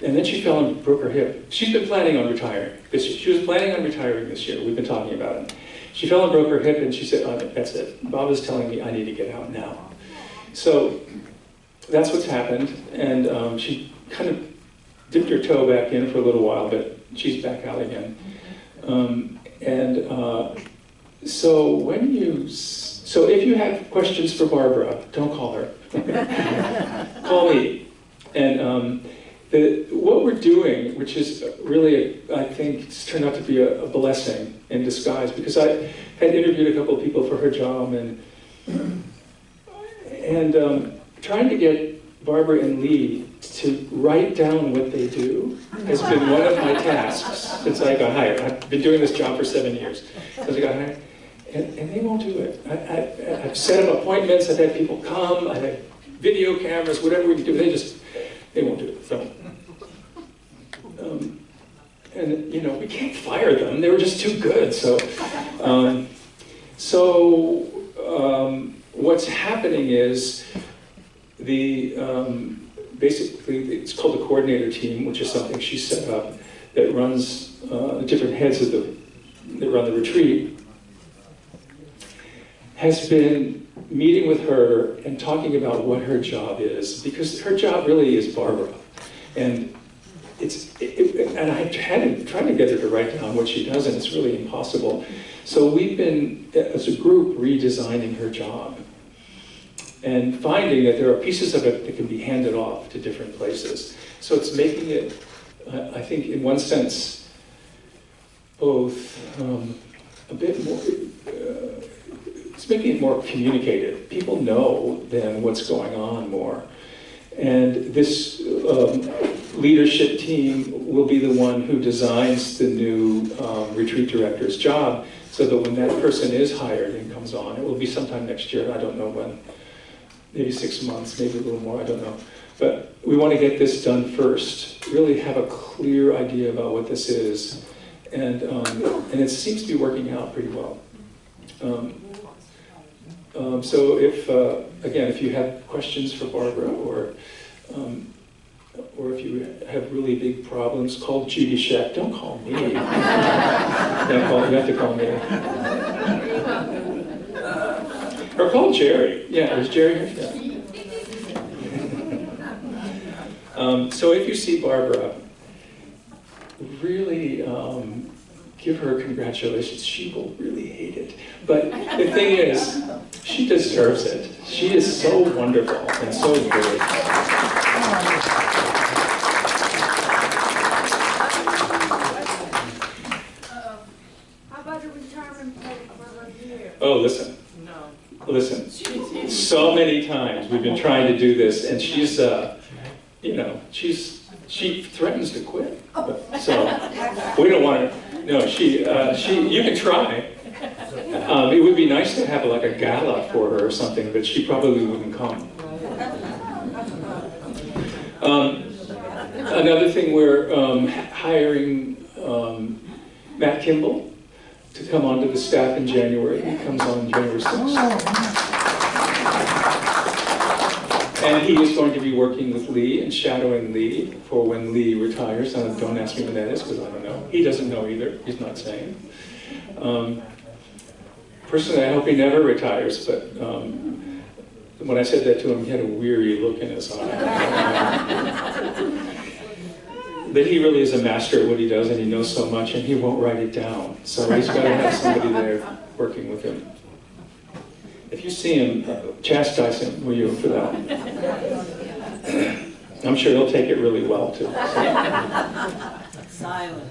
And then she fell and broke her hip. She's been planning on retiring. She was planning on retiring this year. We've been talking about it. She fell and broke her hip and she said, oh, that's it. Bob is telling me I need to get out now. So that's what's happened. And she kind of dipped her toe back in for a little while, but she's back out again. So if you have questions for Barbara, don't call her. Call me. And what we're doing, which is really, I think, it's turned out to be a blessing in disguise, because I had interviewed a couple of people for her job, and trying to get Barbara and Lee to write down what they do has been one of my tasks since I got hired. I've been doing this job for 7 years since I got hired, and they won't do it. I've set up appointments, I've had people come, I've had video cameras, whatever we can do, they won't do it. And we can't fire them, they were just too good. What's happening is basically it's called the coordinator team, which is something she set up that runs the different heads that run the retreat, has been meeting with her and talking about what her job is, because her job really is Barbara. And and I had tried to get her to write down what she does, and it's really impossible. So we've been, as a group, redesigning her job and finding that there are pieces of it that can be handed off to different places. So it's making it I think in one sense, both a bit more, it's making it more communicated. People know then what's going on more. And this leadership team will be the one who designs the new retreat director's job, so that when that person is hired and comes on, it will be sometime next year, I don't know when, maybe 6 months, maybe a little more, I don't know. But we want to get this done first, really have a clear idea about what this is, and it seems to be working out pretty well. So if, again, if you have questions for Barbara, or if you have really big problems, call Judy Scheck. Don't call me. You have to call me. Or call Jerry. Yeah, is Jerry here? Yeah. So if you see Barbara, really give her congratulations. She will really hate it. But the thing is, she deserves it. She is so wonderful and so great. How about a retirement party for her here? Oh, listen. No. Listen. So many times we've been trying to do this, and she's, she threatens to quit. So we don't want her. No, you can try. It would be nice to have like a gala for her or something, but she probably wouldn't come. Another thing, we're hiring Matt Kimball to come onto the staff in January. He comes on January 6th. And he is going to be working with Lee and shadowing Lee for when Lee retires. Don't ask me when that is, because I don't know. He doesn't know either. He's not saying. Personally, I hope he never retires, but when I said that to him, he had a weary look in his eye. But he really is a master at what he does, and he knows so much, and he won't write it down. So he's got to have somebody there working with him. If you see him, chastise him, will you, for that? I'm sure he'll take it really well, too. Silent.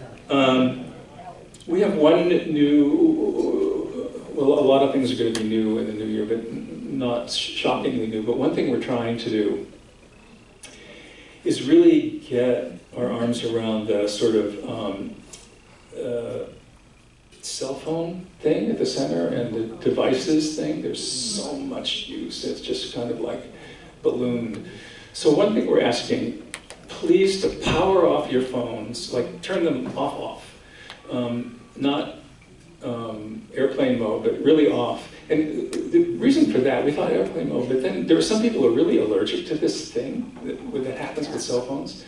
We have one new, well, a lot of things are going to be new in the new year, but not shockingly new. But one thing we're trying to do is really get our arms around the sort of cell phone thing at the center and the devices thing. There's so much use. It's just kind of like ballooned. So one thing we're asking, please to power off your phones, like turn them off. Not airplane mode, but really off. And the reason for that, we thought airplane mode, but then there are some people who are really allergic to this thing that happens with cell phones.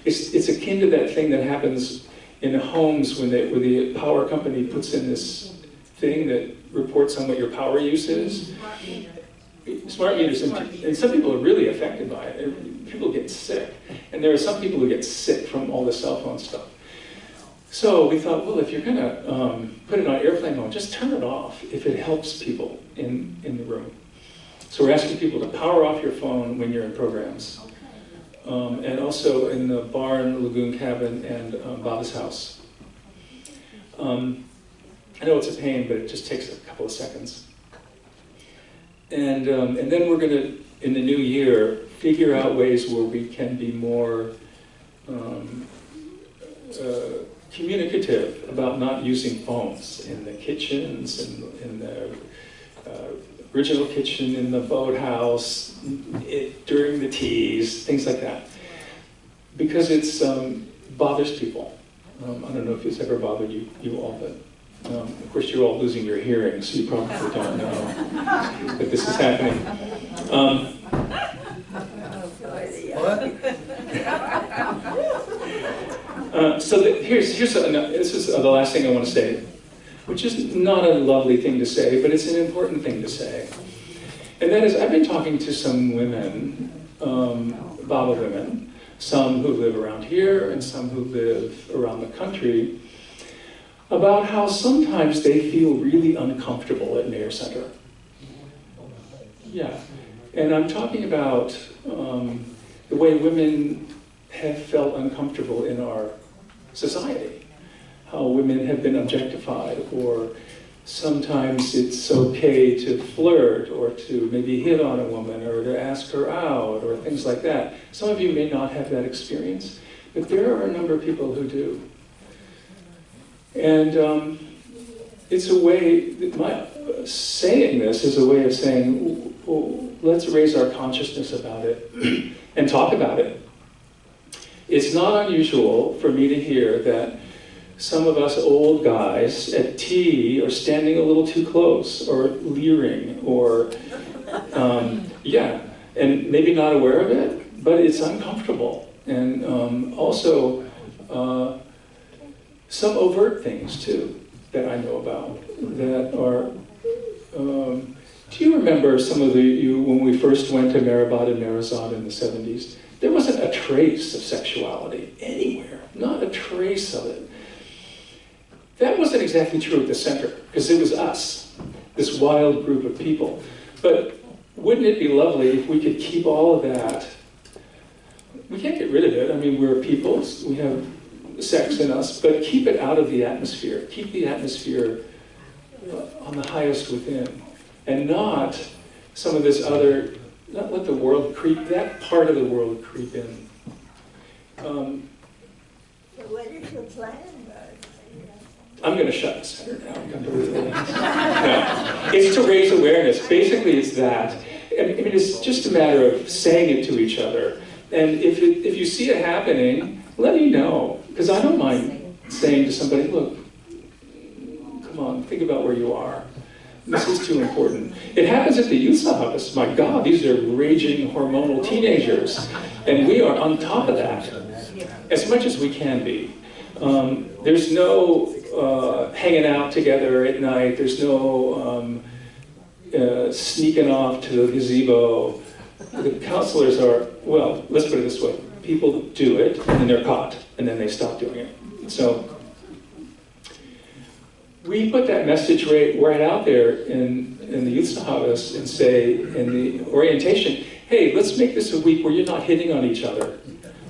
It's akin to that thing that happens in homes when where the power company puts in this thing that reports on what your power use is. Smart meters, and some people are really affected by it. People get sick. And there are some people who get sick from all the cell phone stuff. So we thought, well, if you're going to put it on airplane mode, just turn it off if it helps people in the room. So we're asking people to power off your phone when you're in programs. And also in the barn, lagoon cabin, and Baba's house. I know it's a pain, but it just takes a couple of seconds. And then we're going to, in the new year, figure out ways where we can be more communicative about not using phones in the kitchens, in the original kitchen, in the boathouse, during the teas, things like that. Because it's bothers people. I don't know if it's ever bothered you all, but of course you're all losing your hearing, so you probably don't know that this is happening. So this is the last thing I want to say, which is not a lovely thing to say, but it's an important thing to say. And that is, I've been talking to some women, Baba women, some who live around here and some who live around the country, about how sometimes they feel really uncomfortable at Mayor Center. Yeah, and I'm talking about the way women have felt uncomfortable in our society, how women have been objectified, or sometimes it's okay to flirt or to maybe hit on a woman or to ask her out or things like that. Some of you may not have that experience, but there are a number of people who do. And it's a way, saying this is a way of saying, well, let's raise our consciousness about it and talk about it. It's not unusual for me to hear that some of us old guys at tea are standing a little too close, or leering, or, yeah, and maybe not aware of it, but it's uncomfortable. And also, some overt things, too, that I know about, that are, do you remember some of you, when we first went to Mehrabad and Marazad in the 70s, there wasn't a trace of sexuality anywhere, not a trace of it. That wasn't exactly true at the center, because it was us, this wild group of people. But wouldn't it be lovely if we could keep all of that? We can't get rid of it. I mean, we're peoples, we have sex in us, but keep it out of the atmosphere. Keep the atmosphere on the highest within, and not some of this other, not let the world creep, that part of the world creep in. So what is your plan? I'm going to shut the center down. No. It's to raise awareness. Basically, it's that. I mean, it's just a matter of saying it to each other. And if you see it happening, let me know. Because I don't mind saying to somebody, look, come on, think about where you are. This is too important. It happens at the youth office. My God, these are raging hormonal teenagers. And we are on top of that, as much as we can be. There's no hanging out together at night. There's no sneaking off to the gazebo. The counselors are, well, let's put it this way. People do it, and then they're caught, and then they stop doing it. So we put that message right out there in the youth sahavas and say, in the orientation, hey, let's make this a week where you're not hitting on each other.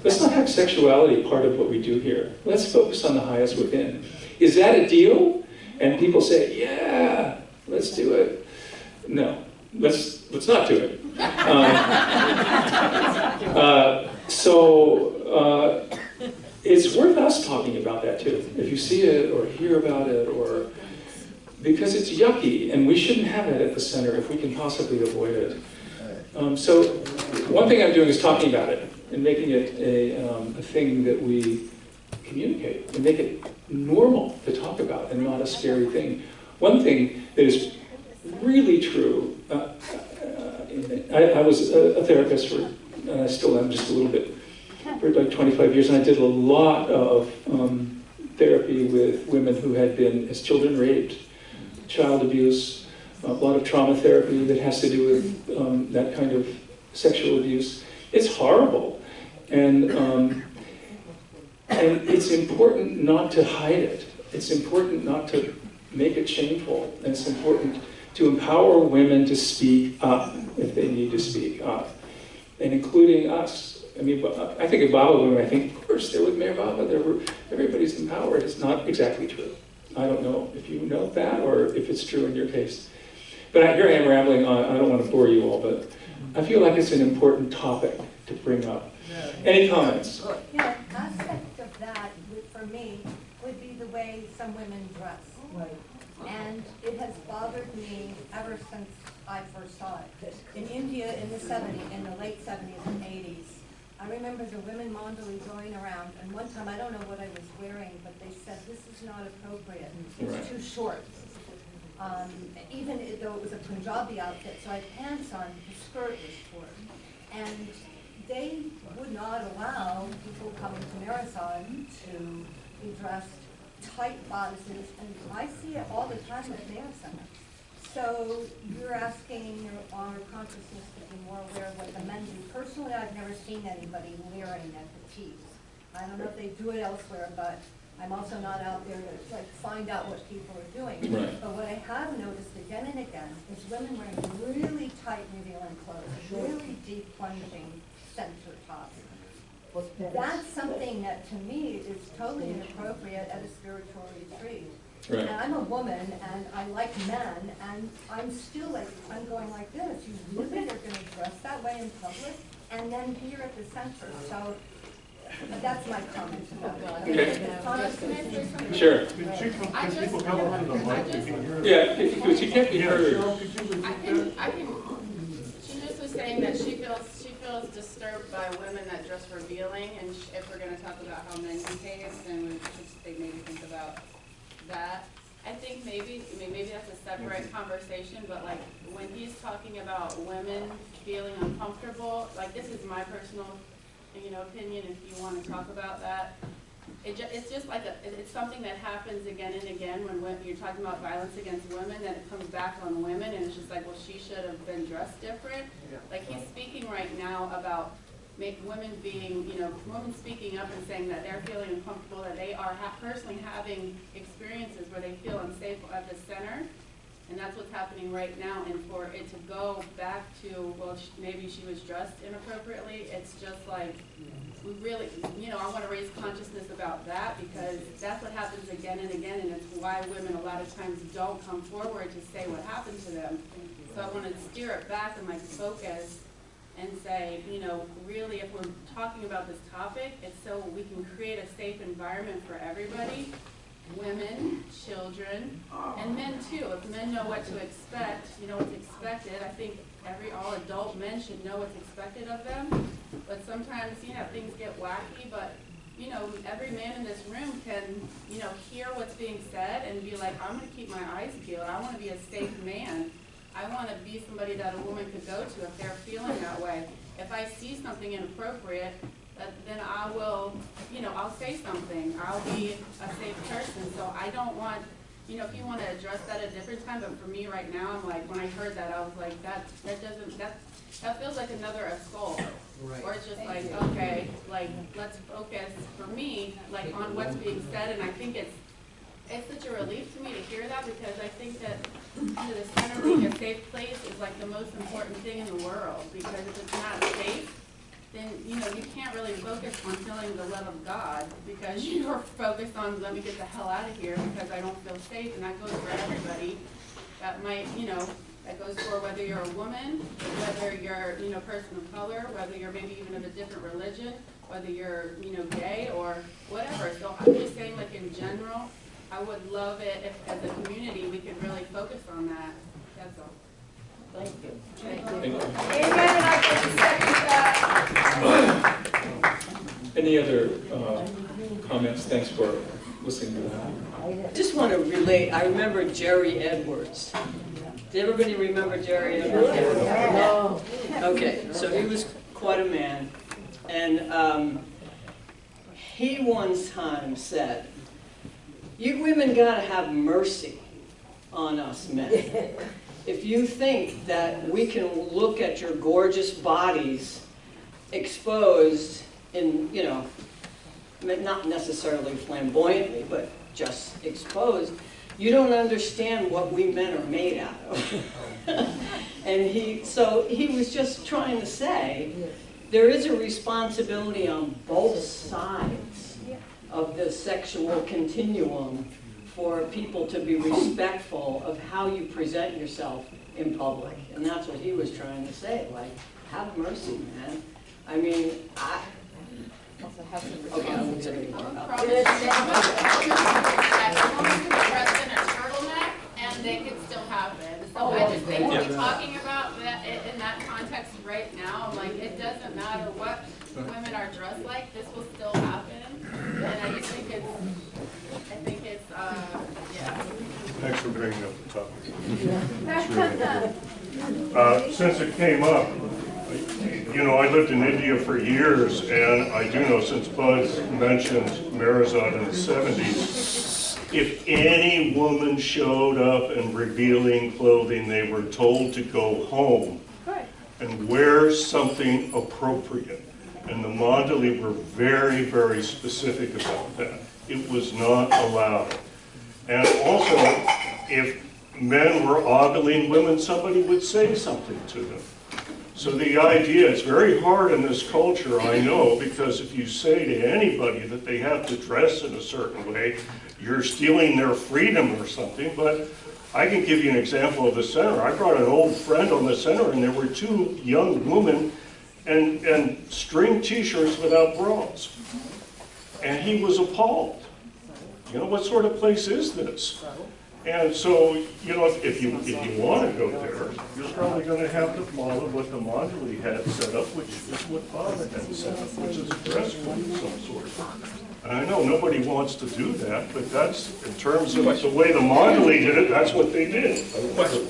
Let's not have sexuality part of what we do here. Let's focus on the highest within. Is that a deal? And people say, yeah, let's do it. No, let's not do it. It's worth us talking about that too. If you see it or hear about it, or because it's yucky, and we shouldn't have it at the center if we can possibly avoid it. So one thing I'm doing is talking about it and making it a thing that we communicate and make it normal to talk about and not a scary thing. One thing that is really true, I was a therapist for, and I still am just a little bit, for like 25 years, and I did a lot of therapy with women who had been, as children, raped, child abuse, a lot of trauma therapy that has to do with that kind of sexual abuse. It's horrible, and it's important not to hide it. It's important not to make it shameful, and it's important to empower women to speak up if they need to speak up, and including us. I mean, I think of Baba women, I think, of course, they're with Mayor Baba, everybody's empowered. It's not exactly true. I don't know if you know that or if it's true in your case. But here I am rambling on, I don't want to bore you all, but I feel like it's an important topic to bring up. Any comments? Yeah, an aspect of that, for me, would be the way some women dress. Right. And it has bothered me ever since I first saw it. In India in the late 70s and 80s, I remember the women mandali going around, and one time, I don't know what I was wearing, but they said, this is not appropriate, it's too short. Even though it was a Punjabi outfit, so I had pants on, the skirt was short. And they would not allow people coming to Marathon to be dressed tight bodices, and I see it all the time at Mayor Center. So you're asking our consciousness to be more aware of what the men do. Personally, I've never seen anybody leering at the tees. I don't know if they do it elsewhere, but I'm also not out there to find out what people are doing. Right. But what I have noticed again and again is women wearing really tight revealing clothes, really deep plunging center tops, That's something that to me is totally inappropriate at a spiritual retreat. Right. And I'm a woman and I like men and I'm still like, I'm going like this, you really are gonna dress that way in public and then here at the center, so that's my comment about it. Okay. Thomas, can I say something? Sure. Can people come up to the mic? We can hear. Yeah, because you can't be heard. She just was saying that she feels disturbed by women that dress revealing, and if we're gonna talk about how men behave, then we should maybe think about that. I think maybe that's a separate conversation, but like when he's talking about women feeling uncomfortable, like this is my personal, opinion. If you want to talk about that, it's just like it's something that happens again and again when you're talking about violence against women, that it comes back on women, and it's just like, well, she should have been dressed different. Like he's speaking right now about women being, women speaking up and saying that they're feeling uncomfortable, that they are personally having experiences where they feel unsafe at the center. And that's what's happening right now. And for it to go back to, well, maybe she was dressed inappropriately, it's just like, we really, I want to raise consciousness about that, because that's what happens again and again, and it's why women a lot of times don't come forward to say what happened to them. So I want to steer it back and like focus and say, really, if we're talking about this topic, it's so we can create a safe environment for everybody. Women, children, and men too. If men know what to expect, what's expected. I think all adult men should know what's expected of them. But sometimes, things get wacky, but, every man in this room can, hear what's being said and be like, I'm going to keep my eyes peeled. I want to be a safe man. I want to be somebody that a woman could go to if they're feeling that way. If I see something inappropriate, then I will, I'll say something. I'll be a safe person. So I don't want, if you want to address that at a different time, but for me right now, I'm like, when I heard that, I was like, that feels like another assault. Right. Or it's just like, okay, like, let's focus, for me, like, on what's being said, and I think it's such a relief to me to hear that, because I think that the center being a safe place is like the most important thing in the world, because if it's not safe, then you can't really focus on feeling the love of God, because you're focused on, let me get the hell out of here because I don't feel safe. And that goes for everybody. That might, that goes for whether you're a woman, whether you're, a person of color, whether you're maybe even of a different religion, whether you're, gay or whatever. So I'm just saying, like, in general, I would love it if as a community we could really focus on that. That's all. Thank you. Thank you. Amen, I can second that. Any other comments? Thanks for listening to that. Just want to relate, I remember Jerry Edwards. Did everybody remember Jerry Edwards? No. Okay, so he was quite a man, and he one time said, "You women gotta have mercy on us men. If you think that we can look at your gorgeous bodies exposed in, not necessarily flamboyantly, but just exposed, you don't understand what we men are made out of." And he was just trying to say, there is a responsibility on both sides of the sexual continuum for people to be respectful of how you present yourself in public. And that's what he was trying to say, like, have mercy, man. I mean, Also have some okay, I won't say any more about that a woman could be dressed in a turtleneck and they could still happen. So I just think to be talking about that in that context right now, like, it doesn't matter what women are dressed like, this will still happen. And I just think it's, yeah. Thanks for bringing up the topic. It's really since it came up, I lived in India for years, and I do know, since Buzz mentioned Marazad in the 70s, if any woman showed up in revealing clothing, they were told to go home and wear something appropriate. And the Mandali were very, very specific about that. It was not allowed. And also, if men were ogling women, somebody would say something to them. So the idea, it's very hard in this culture, I know, because if you say to anybody that they have to dress in a certain way, you're stealing their freedom or something. But I can give you an example of the center. I brought an old friend on the center, and there were two young women and string t-shirts without bras. And he was appalled. You know, what sort of place is this? And so, you know, if you want to go there, you're probably going to have to follow what the Mandalay had set up, which is what Father had set up, which is a dress code of some sort. And I know nobody wants to do that, but that's, in terms of the way the Mandalay did it, that's what they did.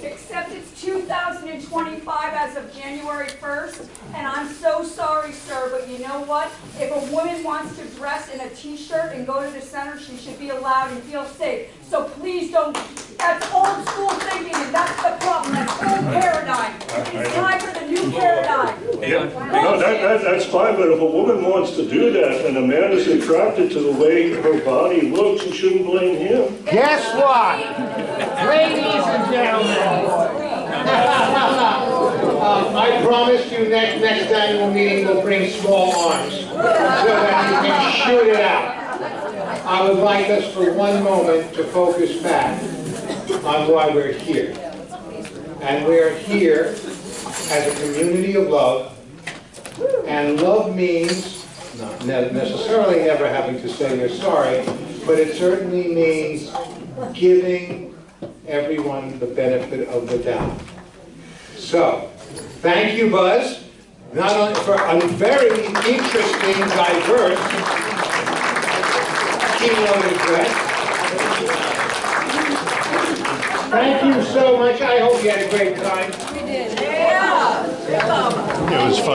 Except it's 2025 as of January 1st, and I'm so sorry, sir, but you know what? If a woman wants to dress in a t-shirt and go to the center, she should be allowed and feel safe. So please don't, that's old school thinking, and that's the problem, that's old paradigm. It's time for the new paradigm. No, that's fine, but if a woman wants to do that and a man is attracted to the way her body looks, you shouldn't blame him. Guess what? Ladies and gentlemen, I promise you next annual meeting we'll bring small arms so that you can shoot it out. I would like us for one moment to focus back on why we're here. And we're here as a community of love, and love means not necessarily never having to say you're sorry, but it certainly means giving everyone the benefit of the doubt. So, thank you, Buzz, not only for a very interesting, diverse keynote address. Thank you so much. I hope you had a great time. We did. Yeah. It was fun.